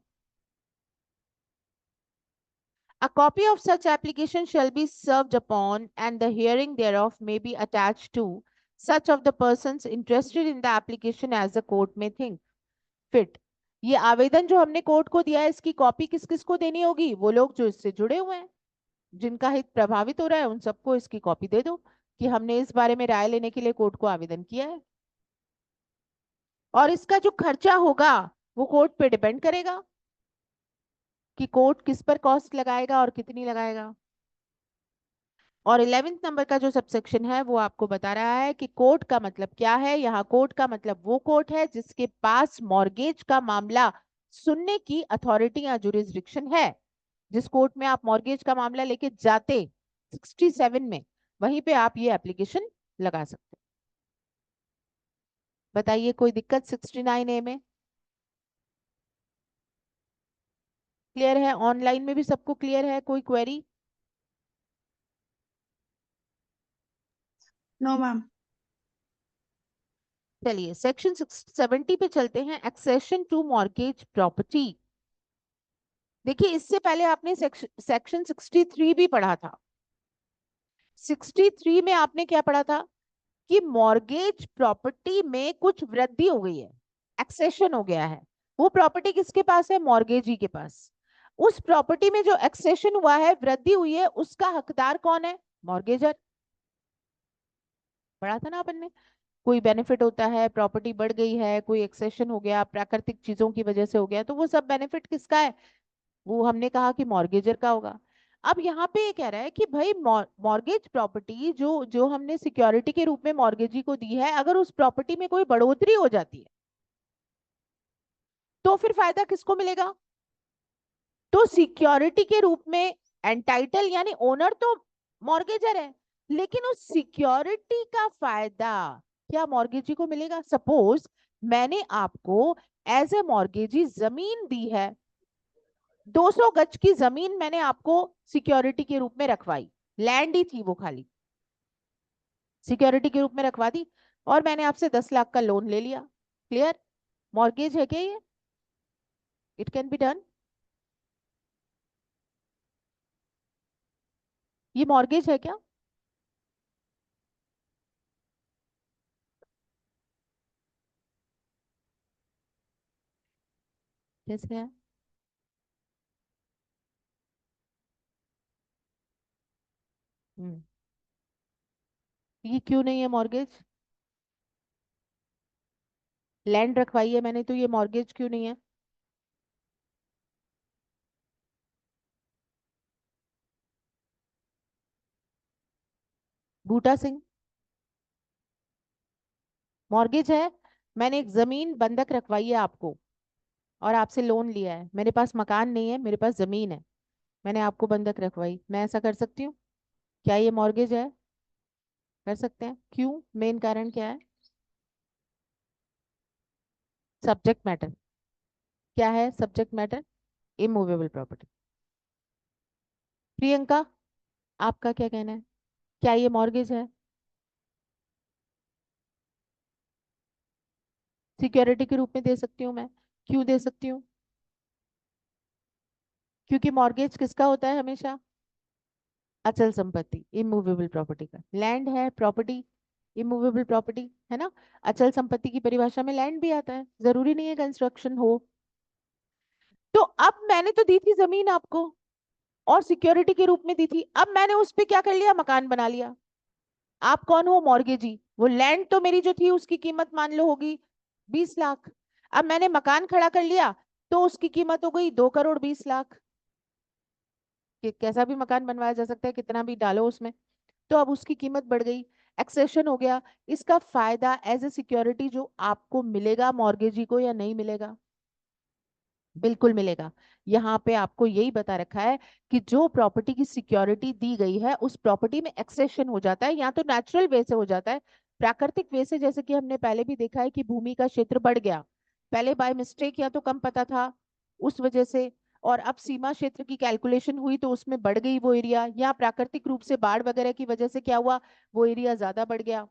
A copy of such application shall be served upon, and the hearing thereof may be attached to such of the persons interested in the application as the court may think fit. ये आवेदन जो हमने कोर्ट को दिया है, इसकी कॉपी किस किस को देनी होगी? वो लोग जो इससे जुड़े हुए हैं, जिनका हित प्रभावित हो रहा है उन सबको इसकी कॉपी दे दो कि हमने इस बारे में राय लेने के लिए कोर्ट को आवेदन किया है। और इसका जो खर्चा होगा वो कोर्ट पे डिपेंड करेगा कि कोर्ट किस पर कॉस्ट लगाएगा और कितनी लगाएगा। और 11th नंबर का जो सबसेक्शन है वो आपको बता रहा है कि कोर्ट का मतलब क्या है। यहाँ कोर्ट का मतलब वो कोर्ट है जिसके पास मॉर्गेज का मामला सुनने की अथॉरिटी या जुरिस्डिक्शन है। जिस कोर्ट में आप मॉर्गेज का मामला लेके जाते 67 में, वहीं पे आप ये एप्लीकेशन लगा सकते। बताइए कोई दिक्कत 69A में? क्लियर है? ऑनलाइन में भी सबको क्लियर है? कोई क्वेरी? No ma'am. चलिए सेक्शन 70 पे चलते हैं, एक्सेशन टू मॉर्गेज प्रॉपर्टी। देखिए इससे पहले आपने सेक्शन 63 भी पढ़ा था। 63 में आपने क्या पढ़ा था कि मॉर्गेज प्रॉपर्टी में कुछ वृद्धि हो गई है, एक्सेशन हो गया है। वो प्रॉपर्टी किसके पास है? मॉर्गेजी के पास। उस प्रॉपर्टी में जो एक्सेशन हुआ है, वृद्धि हुई है, उसका हकदार कौन है? मॉर्गेजर। पढ़ा था ना अपन ने। कोई बेनिफिट होता है, प्रॉपर्टी बढ़ गई है, कोई एक्सेशन हो गया, प्राकृतिक चीजों की वजह से हो गया, तो वो सब बेनिफिट किसका है? वो हमने कहा कि मॉर्गेजर का होगा। अब यहाँ पे ये कह रहा है कि भाई मॉर्गेज प्रॉपर्टी जो जो हमने सिक्योरिटी के रूप में मॉर्गेजी को दी है, अगर उस प्रॉपर्टी में कोई बढ़ोतरी हो जाती है तो फिर फायदा किसको मिलेगा? तो सिक्योरिटी के रूप में एंटाइटल यानी ओनर तो मॉर्गेजर है, लेकिन उस सिक्योरिटी का फायदा क्या मॉर्गेजी को मिलेगा? सपोज मैंने आपको एज ए मॉर्गेजी जमीन दी है, 200 गज की जमीन मैंने आपको सिक्योरिटी के रूप में रखवाई, लैंड ही थी वो, खाली सिक्योरिटी के रूप में रखवा दी, और मैंने आपसे 10 लाख का लोन ले लिया। क्लियर? मॉर्गेज है क्या ये? It can be done. ये मॉर्गेज है क्या? कैसे है? हम्म, ये क्यों नहीं है मॉर्गेज? लैंड रखवाई है मैंने, तो ये मॉर्गेज क्यों नहीं है? बूटा सिंह, मॉर्गेज है। मैंने एक जमीन बंधक रखवाई है आपको और आपसे लोन लिया है, मेरे पास मकान नहीं है, मेरे पास जमीन है, मैंने आपको बंधक रखवाई, मैं ऐसा कर सकती हूँ? क्या ये मॉर्गेज है? कर सकते हैं। क्यों? मेन कारण क्या है? Subject matter. क्या है subject matter? Immovable property. Priyanka, आपका क्या कहना है? क्या ये मॉर्गेज है? सिक्योरिटी के रूप में दे सकती हूँ मैं। क्यों दे सकती हूँ? क्योंकि मॉर्गेज किसका होता है हमेशा? अचल संपत्ति, इमूवेबल प्रॉपर्टी का। लैंड है प्रॉपर्टी, इमूवेबल प्रॉपर्टी है ना। अचल संपत्ति की परिभाषा में लैंड भी आता है, जरूरी नहीं है कंस्ट्रक्शन हो। तो अब मैंने तो दी थी जमीन आपको और सिक्योरिटी के रूप में दी थी, अब मैंने उस पे क्या कर लिया? मकान बना लिया। आप कौन हो? मॉर्गेजी। वो लैंड तो मेरी जो थी उसकी कीमत मान लो होगी 20 लाख, अब मैंने मकान खड़ा कर लिया तो उसकी कीमत हो गई 2 करोड़ 20 लाख। कि कैसा भी मकान बनवाया जा सकता है, कितना भी डालो उसमें, तो अब उसकी कीमत बढ़ गई, एक्सेशन हो गया। इसका फायदा एज ए सिक्योरिटी जो आपको मिलेगा मॉर्गेजी को, या नहीं मिलेगा? बिल्कुल मिलेगा। यहाँ पे आपको यही बता रखा है कि जो प्रॉपर्टी की सिक्योरिटी दी गई है उस प्रॉपर्टी में एक्सेशन हो जाता है, या तो नेचुरल वे से हो जाता है, प्राकृतिक वे से, जैसे कि हमने पहले भी देखा है कि भूमि का क्षेत्र बढ़ गया, पहले बाय मिस्टेक या तो कम पता था उस वजह से, और अब सीमा क्षेत्र की कैलकुलेशन हुई तो उसमें बढ़ गई वो एरिया, या प्राकृतिक रूप से बाढ़ वगैरह की वजह से क्या हुआ, वो एरिया ज्यादा बढ़ गया,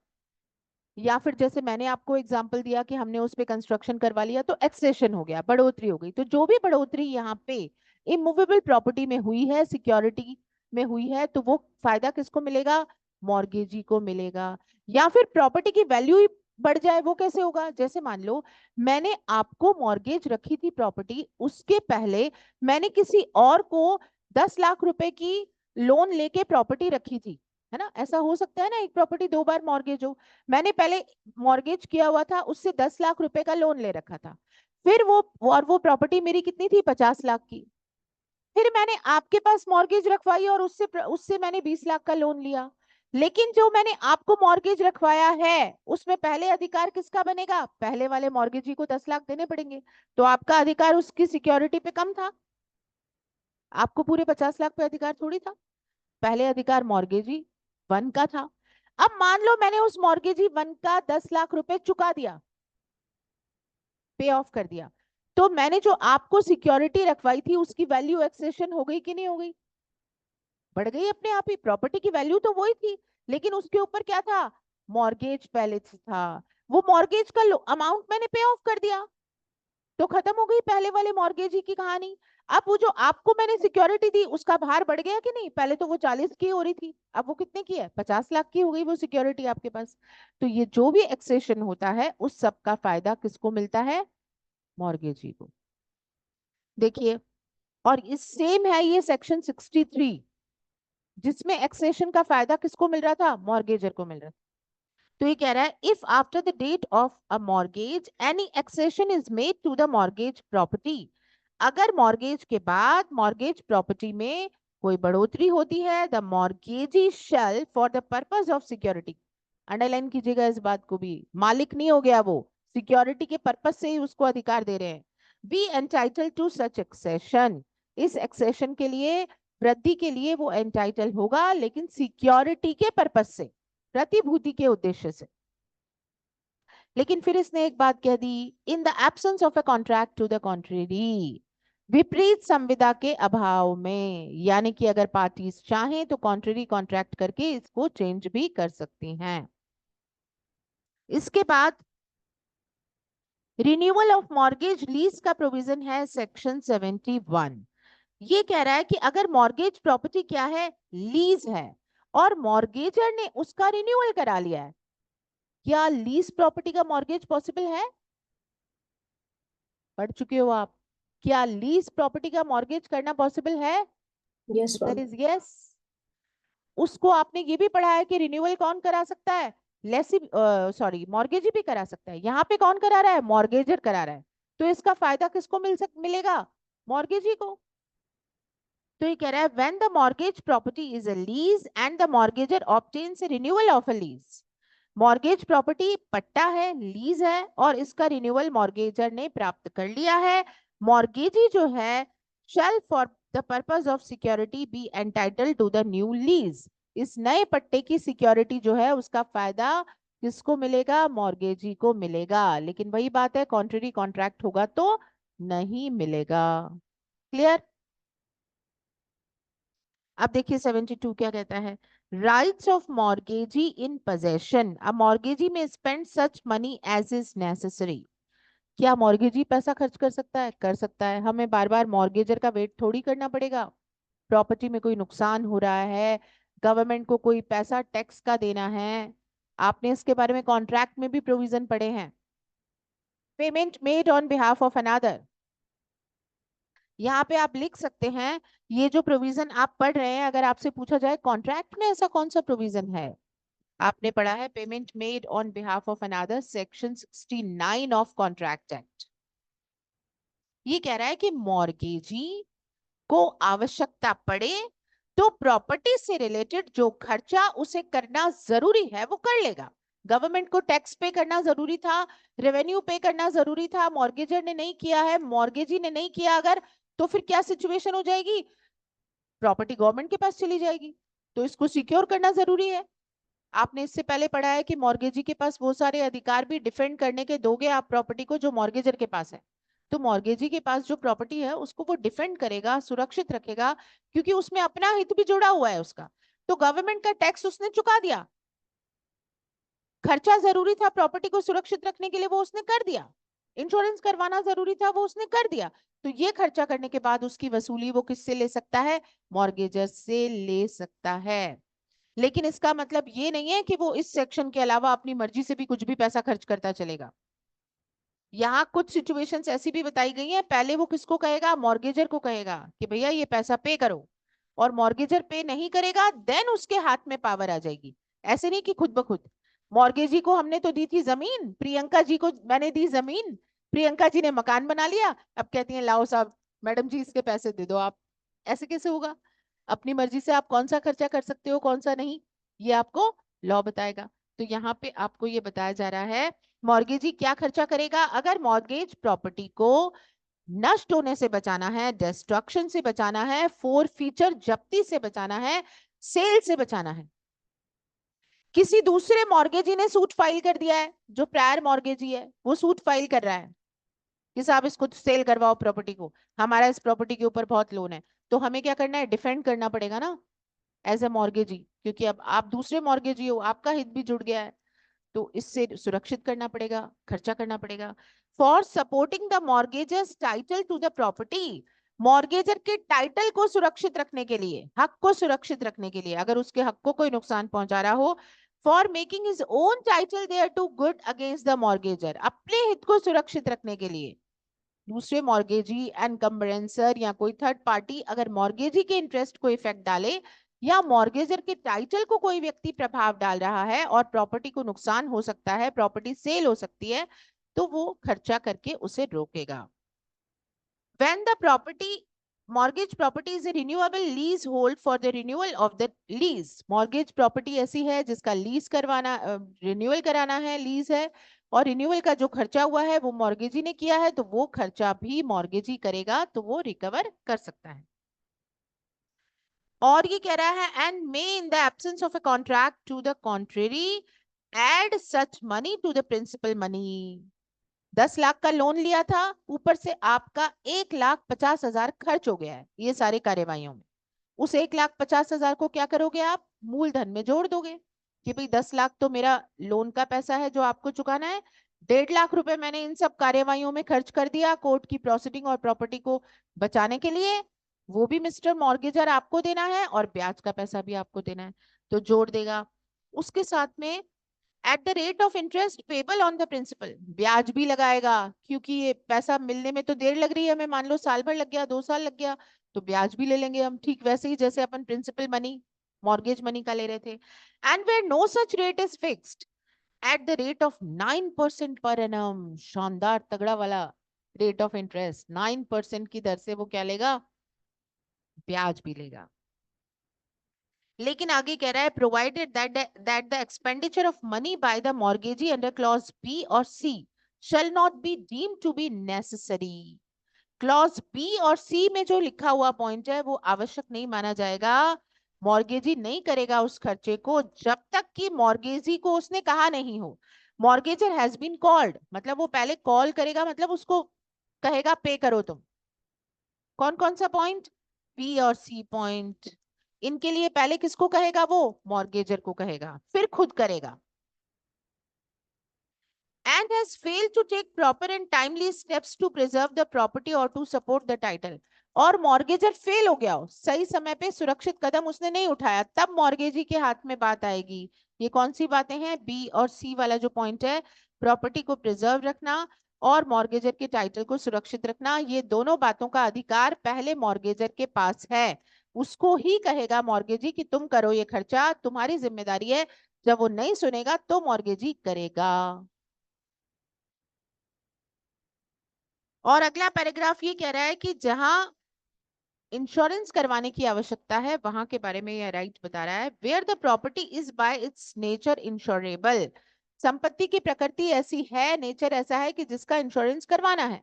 या फिर जैसे मैंने आपको एग्जांपल दिया कि हमने उस पे कंस्ट्रक्शन करवा लिया तो एक्सेशन हो गया, बढ़ोतरी हो गई। तो जो भी बढ़ोतरी यहाँ पे इमूवेबल प्रॉपर्टी में हुई है, सिक्योरिटी में हुई है, तो वो फायदा किसको मिलेगा? मॉर्गेजी को मिलेगा। या फिर प्रॉपर्टी की वैल्यू ही बढ़ जाए, वो कैसे होगा? जैसे मान लो मैंने आपको मॉर्गेज रखी थी प्रॉपर्टी, उसके पहले मैंने किसी और को 10 लाख रुपए की लोन लेके प्रॉपर्टी रखी थी, है ना, ऐसा हो सकता है ना, एक प्रॉपर्टी 2 बार मॉर्गेज हो। मैंने पहले मॉर्गेज किया हुआ था, उससे 10 लाख रुपए का लोन ले रखा था, फिर वो प्रॉपर्टी मेरी कितनी थी, 50 लाख की। फिर मैंने आपके पास मॉर्गेज रखवाई और उससे उससे मैंने 20 लाख का लोन लिया। लेकिन जो मैंने आपको मॉर्गेज रखवाया है उसमें पहले अधिकार किसका बनेगा, पहले वाले मॉर्गेजी को 10 लाख देने पड़ेंगे। तो आपका अधिकार उसकी सिक्योरिटी पे कम था, आपको पूरे 50 लाख पे अधिकार थोड़ी था, पहले अधिकार मॉर्गेजी 1 का था। अब मान लो मैंने उस मॉर्गेजी 1 का 10 लाख रुपए चुका दिया, पे ऑफ कर दिया, तो मैंने जो आपको सिक्योरिटी रखवाई थी उसकी वैल्यू एक्सेशन हो गई कि नहीं हो गई, बढ़ गई अपने आप ही, प्रॉपर्टी की वैल्यू तो वही थी, लेकिन उसके ऊपर क्या था, मॉर्गेज पहले से था, वो मॉर्गेज का अमाउंट मैंने पे ऑफ कर दिया, तो खत्म हो गई पहले वाले मॉर्गेजी की कहानी। अब वो जो आपको मैंने सिक्योरिटी दी उसका भार बढ़ गया कि नहीं, पहले तो वो 40 की हो रही थी, अब वो कितने की है, 50 लाख की हो गई वो सिक्योरिटी आपके पास। तो ये जो भी एक्सेशन होता है उस सब का फायदा किसको मिलता है, मॉर्गेजी को। देखिए, और इस सेम है ये सेक्शन 63, जिसमें एक्सेशन का फायदा किसको मिल रहा था, मॉर्गेजर को मिल रहा था। तो ये कह रहा है, if after the date of a mortgage any accession is made to the mortgage property, अगर मॉर्गेज के बाद मॉर्गेज प्रॉपर्टी में कोई बढ़ोतरी होती है, the mortgagee shall for the purpose of security, underline कीजिएगा इस बात को भी, मालिक नहीं हो गया वो, सिक्योरिटी के पर्पस से ही उसको अधिकार दे रहे हैं, be entitle to such accession, इस एक्सेशन के लिए, वृद्धि के लिए वो एंटाइटल होगा, लेकिन सिक्योरिटी के पर्पस से, प्रतिभूति के उद्देश्य से। लेकिन फिर इसने एक बात कह दी, in the absence of a contract to the contrary, विपरीत संविदा के अभाव में, यानी कि अगर पार्टीज चाहें तो कॉन्ट्रेरी कॉन्ट्रैक्ट करके इसको चेंज भी कर सकती हैं। इसके बाद रिन्यूअल ऑफ मॉर्गेज लीज का प्रोविजन है सेक्शन 71। ये कह रहा है कि अगर मॉर्गेज प्रॉपर्टी क्या है, लीज है, और मॉर्गेजर ने उसका रिन्यूअल करा लिया है, क्या लीज प्रॉपर्टी का मॉर्गेज पॉसिबल है, पढ़ चुके हो आप, क्या लीज प्रॉपर्टी का मॉर्गेज करना पॉसिबल है, yes Uttar ma'am. Is yes. उसको आपने ये भी पढ़ा है कि रिन्यूअल कौन करा सकता है, लेसी सॉरी मॉर्गेजी भी करा सकता है, यहाँ पे कौन करा रहा है, मॉर्गेजर करा रहा है, तो इसका फायदा किसको मिलेगा, मॉर्गेजी को। तो ये कह रहा है, when the mortgage property is a lease and the mortgagor obtains renewal of a lease, mortgage property पट्टा है, लीज है, और इसका रिन्यूअल मॉर्गेजर ने प्राप्त कर लिया है, मॉर्गेजी जो है shall for the purpose of security be entitled to the new lease, इस नए पट्टे की सिक्योरिटी जो है उसका फायदा किसको मिलेगा, मॉर्गेजी को मिलेगा, लेकिन वही बात है, कॉन्ट्रेरी कॉन्ट्रैक्ट होगा तो नहीं मिलेगा। क्लियर। अब देखिए 72 क्या कहता है, rights of mortgagee in possession, अब mortgagee may spend such money as is necessary, क्या मॉर्गेजी पैसा खर्च कर सकता है, कर सकता है, हमें बार बार मॉर्गेजर का वेट थोड़ी करना पड़ेगा, प्रॉपर्टी में कोई नुकसान हो रहा है, गवर्नमेंट को कोई पैसा टैक्स का देना है, आपने इसके बारे में कॉन्ट्रैक्ट में भी प्रोविजन पड़े हैं, payment made on behalf of another, यहाँ पे आप लिख सकते हैं, ये जो प्रोविजन आप पढ़ रहे हैं अगर आपसे पूछा जाए कॉन्ट्रैक्ट में ऐसा कौन सा प्रोविजन है, आपने पढ़ा है payment made on behalf of another, section 69 of contract act. ये कह रहा है कि मॉर्गेजी को आवश्यकता पड़े तो प्रॉपर्टी से रिलेटेड जो खर्चा उसे करना जरूरी है वो कर लेगा, गवर्नमेंट को टैक्स पे करना जरूरी था, रेवेन्यू पे करना जरूरी था, मॉर्गेजर ने नहीं किया है, मॉर्गेजी ने नहीं किया अगर, तो फिर क्या सिचुएशन हो जाएगी, प्रॉपर्टी गवर्नमेंट के पास चली जाएगी, तो इसको सिक्योर करना जरूरी है। आपने इससे पहले पढ़ा है कि मॉर्गेजी के पास वो सारे अधिकार भी डिफेंड करने के दोगे आप प्रॉपर्टी को जो मॉर्गेजर के पास है, तो मॉर्गेजी के पास जो प्रॉपर्टी है उसको वो डिफेंड करेगा, सुरक्षित रखेगा, क्योंकि उसमें अपना हित भी जुड़ा हुआ है उसका, तो गवर्नमेंट का टैक्स उसने चुका दिया, खर्चा जरूरी था प्रॉपर्टी को सुरक्षित रखने के लिए वो उसने कर दिया, इंश्योरेंस करवाना जरूरी था वो उसने कर दिया, तो ये खर्चा करने के बाद उसकी वसूली वो किससे ले सकता है, मॉर्गेजर से ले सकता है। लेकिन इसका मतलब ये नहीं है कि वो इस सेक्शन के अलावा अपनी मर्जी से भी कुछ भी पैसा खर्च करता चलेगा, यहाँ कुछ सिचुएशंस ऐसी भी बताई गई हैं, पहले वो किसको कहेगा, मॉर्गेजर को कहेगा कि भैया ये पैसा पे करो, और मॉर्गेजर पे नहीं करेगा, देन उसके हाथ में पावर आ जाएगी। ऐसे नहीं कि खुद ब खुद। मॉर्गेजी को हमने तो दी थी जमीन, प्रियंका जी को मैंने दी जमीन, प्रियंका जी ने मकान बना लिया, अब कहती हैं लाओ साहब मैडम जी इसके पैसे दे दो आप। ऐसे कैसे होगा? अपनी मर्जी से आप कौन सा खर्चा कर सकते हो कौन सा नहीं, ये आपको लॉ बताएगा। तो यहाँ पे आपको ये बताया जा रहा है मॉर्गेजी क्या खर्चा करेगा। अगर मॉर्गेज प्रॉपर्टी को नष्ट होने से बचाना है, डिस्ट्रक्शन से बचाना है, फोर फीचर जप्ती से बचाना है, सेल से बचाना है। किसी दूसरे मॉर्गेजी ने सूट फाइल कर दिया है, जो प्रायर मॉर्गेजी है वो सूट फाइल कर रहा है कि साहब इसको सेल करवाओ प्रॉपर्टी को, हमारा इस प्रॉपर्टी के ऊपर बहुत लोन है। तो हमें क्या करना है? डिफेंड करना पड़ेगा ना एज ए मॉर्गेजी, क्योंकि अब आप दूसरे मॉर्गेजी हो, आपका हित भी जुड़ गया है, तो इससे सुरक्षित करना पड़ेगा, खर्चा करना पड़ेगा। For supporting the mortgagor's title to the property, mortgagor के टाइटल को सुरक्षित रखने के लिए, हक को सुरक्षित रखने के लिए, अगर उसके हक को कोई नुकसान पहुंचा रहा हो, for making his own title thereto good against the mortgagor, अपने हित को सुरक्षित रखने के लिए दूसरे मॉर्गेजी एनकम्बरेंसर या कोई थर्ड पार्टी अगर मॉर्गेजी के इंटरेस्ट को इफेक्ट डाले या मॉर्गेजर के टाइटल को कोई व्यक्ति प्रभाव डाल रहा है और प्रॉपर्टी को नुकसान हो सकता है, प्रॉपर्टी सेल हो सकती है, तो वो खर्चा करके उसे रोकेगा। When the property mortgage property is a renewable leasehold for the renewal of the lease, mortgage property ऐसी है जिसका लीज करवाना, रिन्यूअल कराना है, लीज है, और रिन्यूअल का जो खर्चा हुआ है वो मॉर्गेजी ने किया है, तो वो खर्चा भी मॉर्गेजी करेगा, तो वो रिकवर कर सकता है। और ये कह रहा है and may in the absence of a contract to the contrary add such money to the principal money. 10 lakh का लोन लिया था, ऊपर से आपका 1,50,000 खर्च हो गया है ये सारे कार्यवाहियों में, उस 1,50,000 को क्या करोगे आप? मूलधन में जोड़ दोगे कि भाई 10 लाख तो मेरा लोन का पैसा है जो आपको चुकाना है, 1.5 लाख रुपए मैंने इन सब कार्यवाहियों में खर्च कर दिया कोर्ट की प्रोसीडिंग और प्रॉपर्टी को बचाने के लिए, वो भी मिस्टर मॉर्गेजर आपको देना है और ब्याज का पैसा भी आपको देना है, तो जोड़ देगा। उसके साथ में at the rate of interest payable on the principal, ब्याज भी लगाएगा, क्योंकि ये पैसा मिलने में तो देर लग रही है हमें, मान लो साल भर लग गया, 2 साल लग गया, तो ब्याज भी ले लेंगे हम, ठीक वैसे ही जैसे अपन प्रिंसिपल मनी मॉर्गेज मनी का ले रहे थे। And where no such rate is fixed at the rate of 9% per annum, शानदार तगड़ा वाला रेट ऑफ इंटरेस्ट, 9% की दर से वो क्या लेगा? ब्याज भी लेगा। लेकिन आगे कह रहा है provided that the expenditure of money by the mortgagee under clause B और C shall not be deemed to be necessary. Clause B और सी में जो लिखा हुआ पॉइंट है वो आवश्यक नहीं माना जाएगा, मॉर्गेजी नहीं करेगा उस खर्चे को जब तक कि मॉर्गेजी को उसने कहा नहीं हो। मॉर्गेजर हैज बीन कॉल्ड मतलब वो पहले कॉल करेगा, मतलब उसको कहेगा पे करो तुम। कौन कौन सा पॉइंट? बी और सी पॉइंट, इनके लिए पहले किसको कहेगा? वो मॉर्गेजर को कहेगा, फिर खुद करेगा। and has failed to take proper and timely steps to preserve the property or to support the title, और मॉर्गेजर फेल हो गया हो, सही समय पे सुरक्षित कदम उसने नहीं उठाया, तब मॉर्गेजी के हाथ में बात आएगी। ये कौन सी बातें हैं? बी और सी वाला जो पॉइंट है, प्रॉपर्टी को प्रिजर्व रखना और मॉर्गेजर के टाइटल को सुरक्षित रखना, ये दोनों बातों का अधिकार पहले मॉर्गेजर के पास है। उसको ही कहेगा मॉर्गेजी कि तुम करो ये खर्चा, तुम्हारी जिम्मेदारी है। जब वो नहीं सुनेगा तो मॉर्गेजी करेगा। और अगला पैराग्राफ ये कह रहा है कि जहां इंश्योरेंस करवाने की आवश्यकता है वहां के बारे में यह राइट बता रहा है। Where the property is by its nature insurable, संपत्ति की प्रकृति ऐसी है, नेचर ऐसा है कि जिसका इंश्योरेंस करवाना है।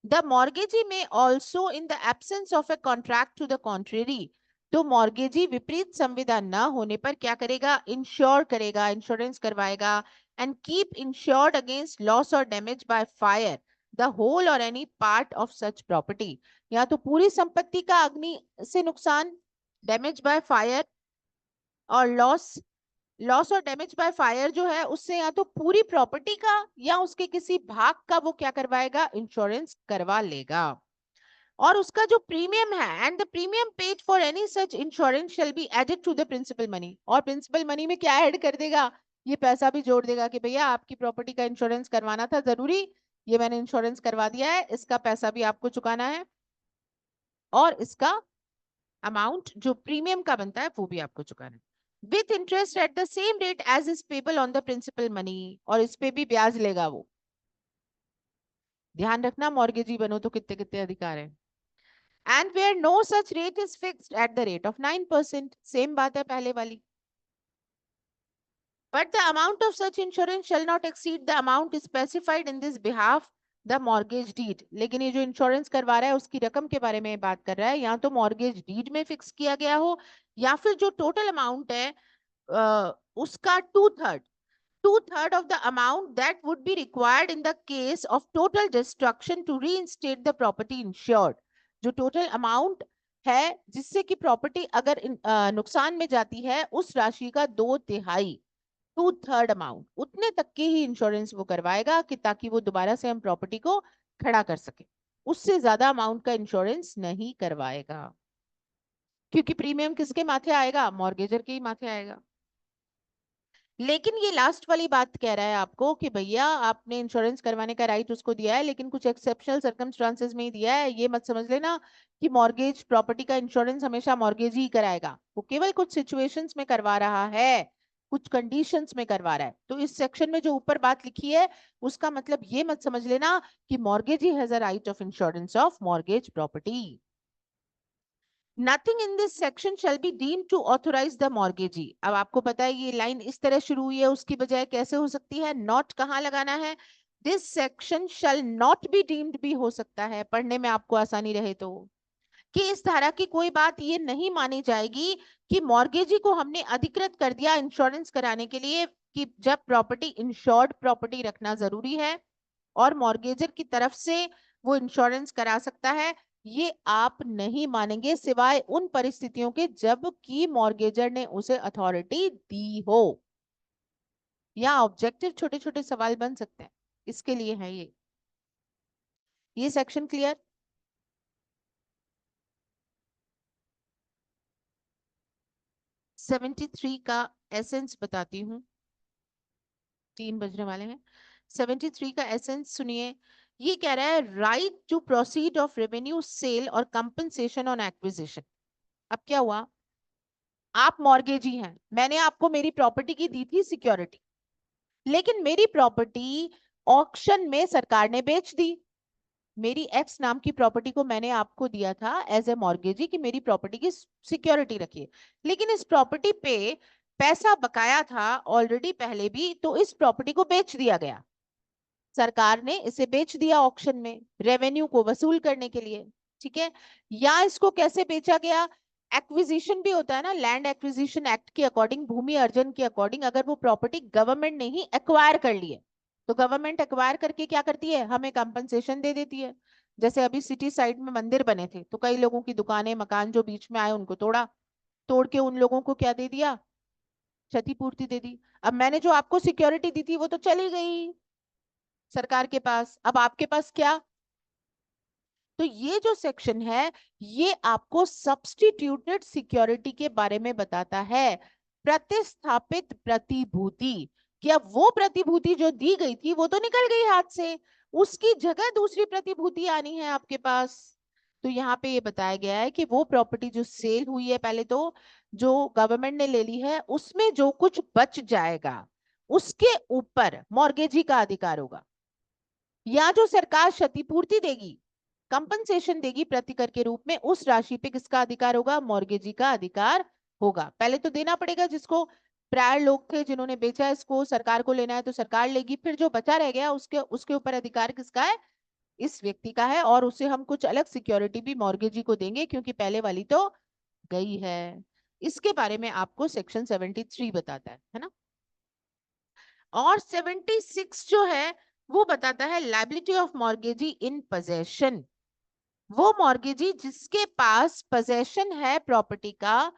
The mortgagee may also in the absence of a contract to the contrary, तो मॉर्गेजी विपरीत संविदा न होने पर क्या करेगा? इंश्योर करेगा, इंश्योरेंस करवाएगा। And keep insured against loss और damage by fire the whole और any part of such property, या तो पूरी संपत्ति का अग्नि से नुकसान, डैमेज बाय फायर, और लॉस, लॉस और डैमेज बाय फायर जो है उससे या तो पूरी प्रॉपर्टी का या उसके किसी भाग का वो क्या करवाएगा? इंश्योरेंस करवा लेगा। और उसका जो प्रीमियम है, and the premium paid for any such insurance shall be added to the principal money, और प्रिंसिपल मनी में क्या ऐड कर देगा? ये पैसा भी जोड़ देगा कि भैया आपकी प्रॉपर्टी का इंश्योरेंस करवाना था जरूरी, ये मैंने इंश्योरेंस करवा दिया है, इसका पैसा भी आपको चुकाना है और इसका अमाउंट जो प्रीमियम का बनता है वो भी आपको चुकाना है with interest at the same rate as is payable on the principal money, और इस पे भी ब्याज लेगा वो। ध्यान रखना, मॉर्गेजी बनो तो कितने कितने अधिकार है। And where no such rate is fixed at the rate of 9%, same बात है पहले वाली। But the amount of such insurance shall not exceed the amount specified in this behalf the mortgage deed। लेकिन ये जो इंश्योरेंस करवा रहा है उसकी रकम के बारे में बात कर रहा है, या तो मॉर्गेज डीड में फिक्स किया गया हो, या फिर जो टोटल अमाउंट है उसका two third of the amount that would be required in the case of total destruction to reinstate the property insured। जो टोटल अमाउंट है जिससे कि प्रॉपर्टी अगर नुकसान में जाती है, उस राशि का 2/3, two-third अमाउंट, उतने तक के ही इंश्योरेंस वो करवाएगा कि ताकि वो दोबारा से हम प्रॉपर्टी को खड़ा कर सके। उससे ज्यादा अमाउंट का इंश्योरेंस नहीं करवाएगा, क्योंकि प्रीमियम किसके माथे आएगा? मॉर्गेजर के ही माथे आएगा। लेकिन ये लास्ट वाली बात कह रहा है आपको कि भैया आपने इंश्योरेंस करवाने का राइट उसको दिया है, लेकिन कुछ एक्सेप्शनल सर्कमस्टांसेस में ही दिया है। ये मत समझ लेना कि मॉर्गेज प्रॉपर्टी का इंश्योरेंस हमेशा मॉर्गेज ही कराएगा, वो केवल कुछ सिचुएशंस में करवा रहा है, कुछ कंडीशंस में करवा रहा है। तो इस सेक्शन में जो ऊपर बात लिखी है उसका मतलब ये मत समझ लेना कि mortgage he has a right of insurance of mortgage property. Nothing in this section shall be deemed to authorize the mortgagee। अब आपको पता है ये लाइन इस तरह शुरू हुई है, उसकी बजाय कैसे हो सकती है? नॉट कहाँ लगाना है? This section shall not be deemed भी हो सकता है, पढ़ने में आपको आसानी रहे तो, कि इस धारा की कोई बात ये नहीं मानी जाएगी कि मॉर्गेजी को हमने अधिकृत कर दिया इंश्योरेंस कराने के लिए, कि जब प्रॉपर्टी इंश्योर्ड प्रॉपर्टी रखना जरूरी है और मॉर्गेजर की तरफ से वो इंश्योरेंस करा सकता है, ये आप नहीं मानेंगे सिवाय उन परिस्थितियों के जब कि मॉर्गेजर ने उसे अथॉरिटी दी हो। या ऑब्जेक्टिव छोटे छोटे सवाल बन सकते हैं, इसके लिए है ये सेक्शन क्लियर? 73 का एसेंस बताती हूँ, 3 बजने वाले हैं। 73 का एसेंस सुनिए। ये कह रहा है right to proceed of revenue sale और कंपनसेशन ऑन एक्विजिशन। अब क्या हुआ? आप मॉर्गेजी हैं, मैंने आपको मेरी प्रॉपर्टी की दी थी सिक्योरिटी, लेकिन मेरी प्रॉपर्टी ऑक्शन में सरकार ने बेच दी। मेरी एक्स नाम की प्रॉपर्टी को मैंने आपको दिया था एज ए मॉर्गेजी कि मेरी प्रॉपर्टी की सिक्योरिटी रखिए, लेकिन इस प्रॉपर्टी पे पैसा बकाया था ऑलरेडी पहले भी, तो इस प्रॉपर्टी को बेच दिया गया। सरकार ने इसे बेच दिया ऑक्शन में रेवेन्यू को वसूल करने के लिए, ठीक है। या इसको कैसे बेचा गया? एक्विजिशन भी होता है ना, लैंड एक्विजिशन एक्ट के अकॉर्डिंग, भूमि अर्जन के अकॉर्डिंग, अगर वो प्रॉपर्टी गवर्नमेंट ने ही एक्वायर कर ली है तो गवर्नमेंट एक्वायर करके क्या करती है? हमें कंपनसेशन दे देती है। जैसे अभी सिटी साइड में मंदिर बने थे तो कई लोगों की दुकानें मकान जो बीच में आए उनको तोड़ा, तोड़ के उन लोगों को क्या दे दिया? क्षतिपूर्ति दे दी। अब मैंने जो आपको सिक्योरिटी दी थी वो तो चली गई सरकार के पास, अब आपके पास क्या? तो ये जो सेक्शन है ये आपको सब्स्टिट्यूटेड सिक्योरिटी के बारे में बताता है। प्रतिस्थापित प्रतिभूति, क्या वो प्रतिभूति जो दी गई थी वो तो निकल गई हाथ से, उसकी जगह दूसरी प्रतिभूति आनी है आपके पास। तो यहाँ पे ये बताया गया है कि वो प्रॉपर्टी जो सेल हुई है पहले तो, जो गवर्नमेंट ने ले ली है, उसमें जो कुछ बच जाएगा उसके ऊपर मॉर्गेजी का अधिकार होगा, या जो सरकार क्षतिपूर्ति देगी, कंपनसेशन देगी प्रतिकर के रूप में, उस राशि पे किसका अधिकार होगा? मॉर्गेजी का अधिकार होगा। पहले तो देना पड़ेगा जिसको, प्रायर लोग थे जिन्होंने बेचा इसको, सरकार को लेना है तो सरकार लेगी, फिर जो बचा रह गया उसके उसके ऊपर अधिकार किसका है? इस व्यक्ति का है, और उसे हम कुछ अलग सिक्योरिटी भी मॉर्गेजी को देंगे क्योंकि पहले वाली तो गई है। इसके बारे में आपको सेक्शन 73 बताता है ना। और 76 जो है वो बताता है liability of mortgagee in possession. वो मॉर्गेजी जिसके पास पोजेशन है प्रॉपर्टी का,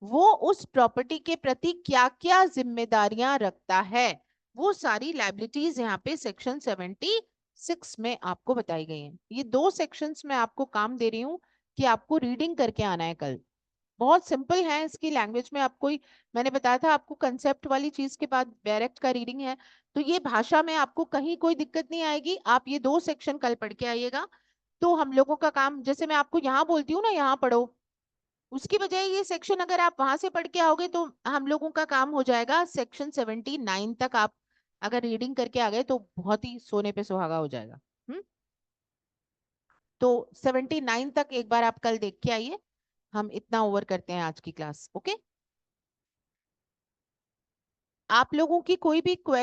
वो उस प्रॉपर्टी के प्रति क्या क्या जिम्मेदारियां रखता है, वो सारी लायबिलिटीज यहाँ पे सेक्शन 76 में आपको बताई गई हैं। ये 2 सेक्शंस में आपको काम दे रही हूँ कि आपको रीडिंग करके आना है कल। बहुत सिंपल है इसकी लैंग्वेज में, आपको मैंने बताया था आपको कंसेप्ट वाली चीज के बाद डायरेक्ट का रीडिंग है, तो ये भाषा में आपको कहीं कोई दिक्कत नहीं आएगी। आप ये 2 सेक्शन कल पढ़ के आइएगा, तो हम लोगों का काम, जैसे मैं आपको यहाँ बोलती हूँ ना यहाँ पढ़ो, उसकी बजाय ये सेक्शन अगर आप वहां से पढ़ के आओगे तो हम लोगों का काम हो जाएगा सेक्शन 79 तक। आप अगर रीडिंग करके आ गए तो बहुत ही सोने पे सुहागा हो जाएगा। हम्म। तो 79 तक एक बार आप कल देख के आइए। हम इतना ओवर करते हैं आज की क्लास। ओके। आप लोगों की कोई भी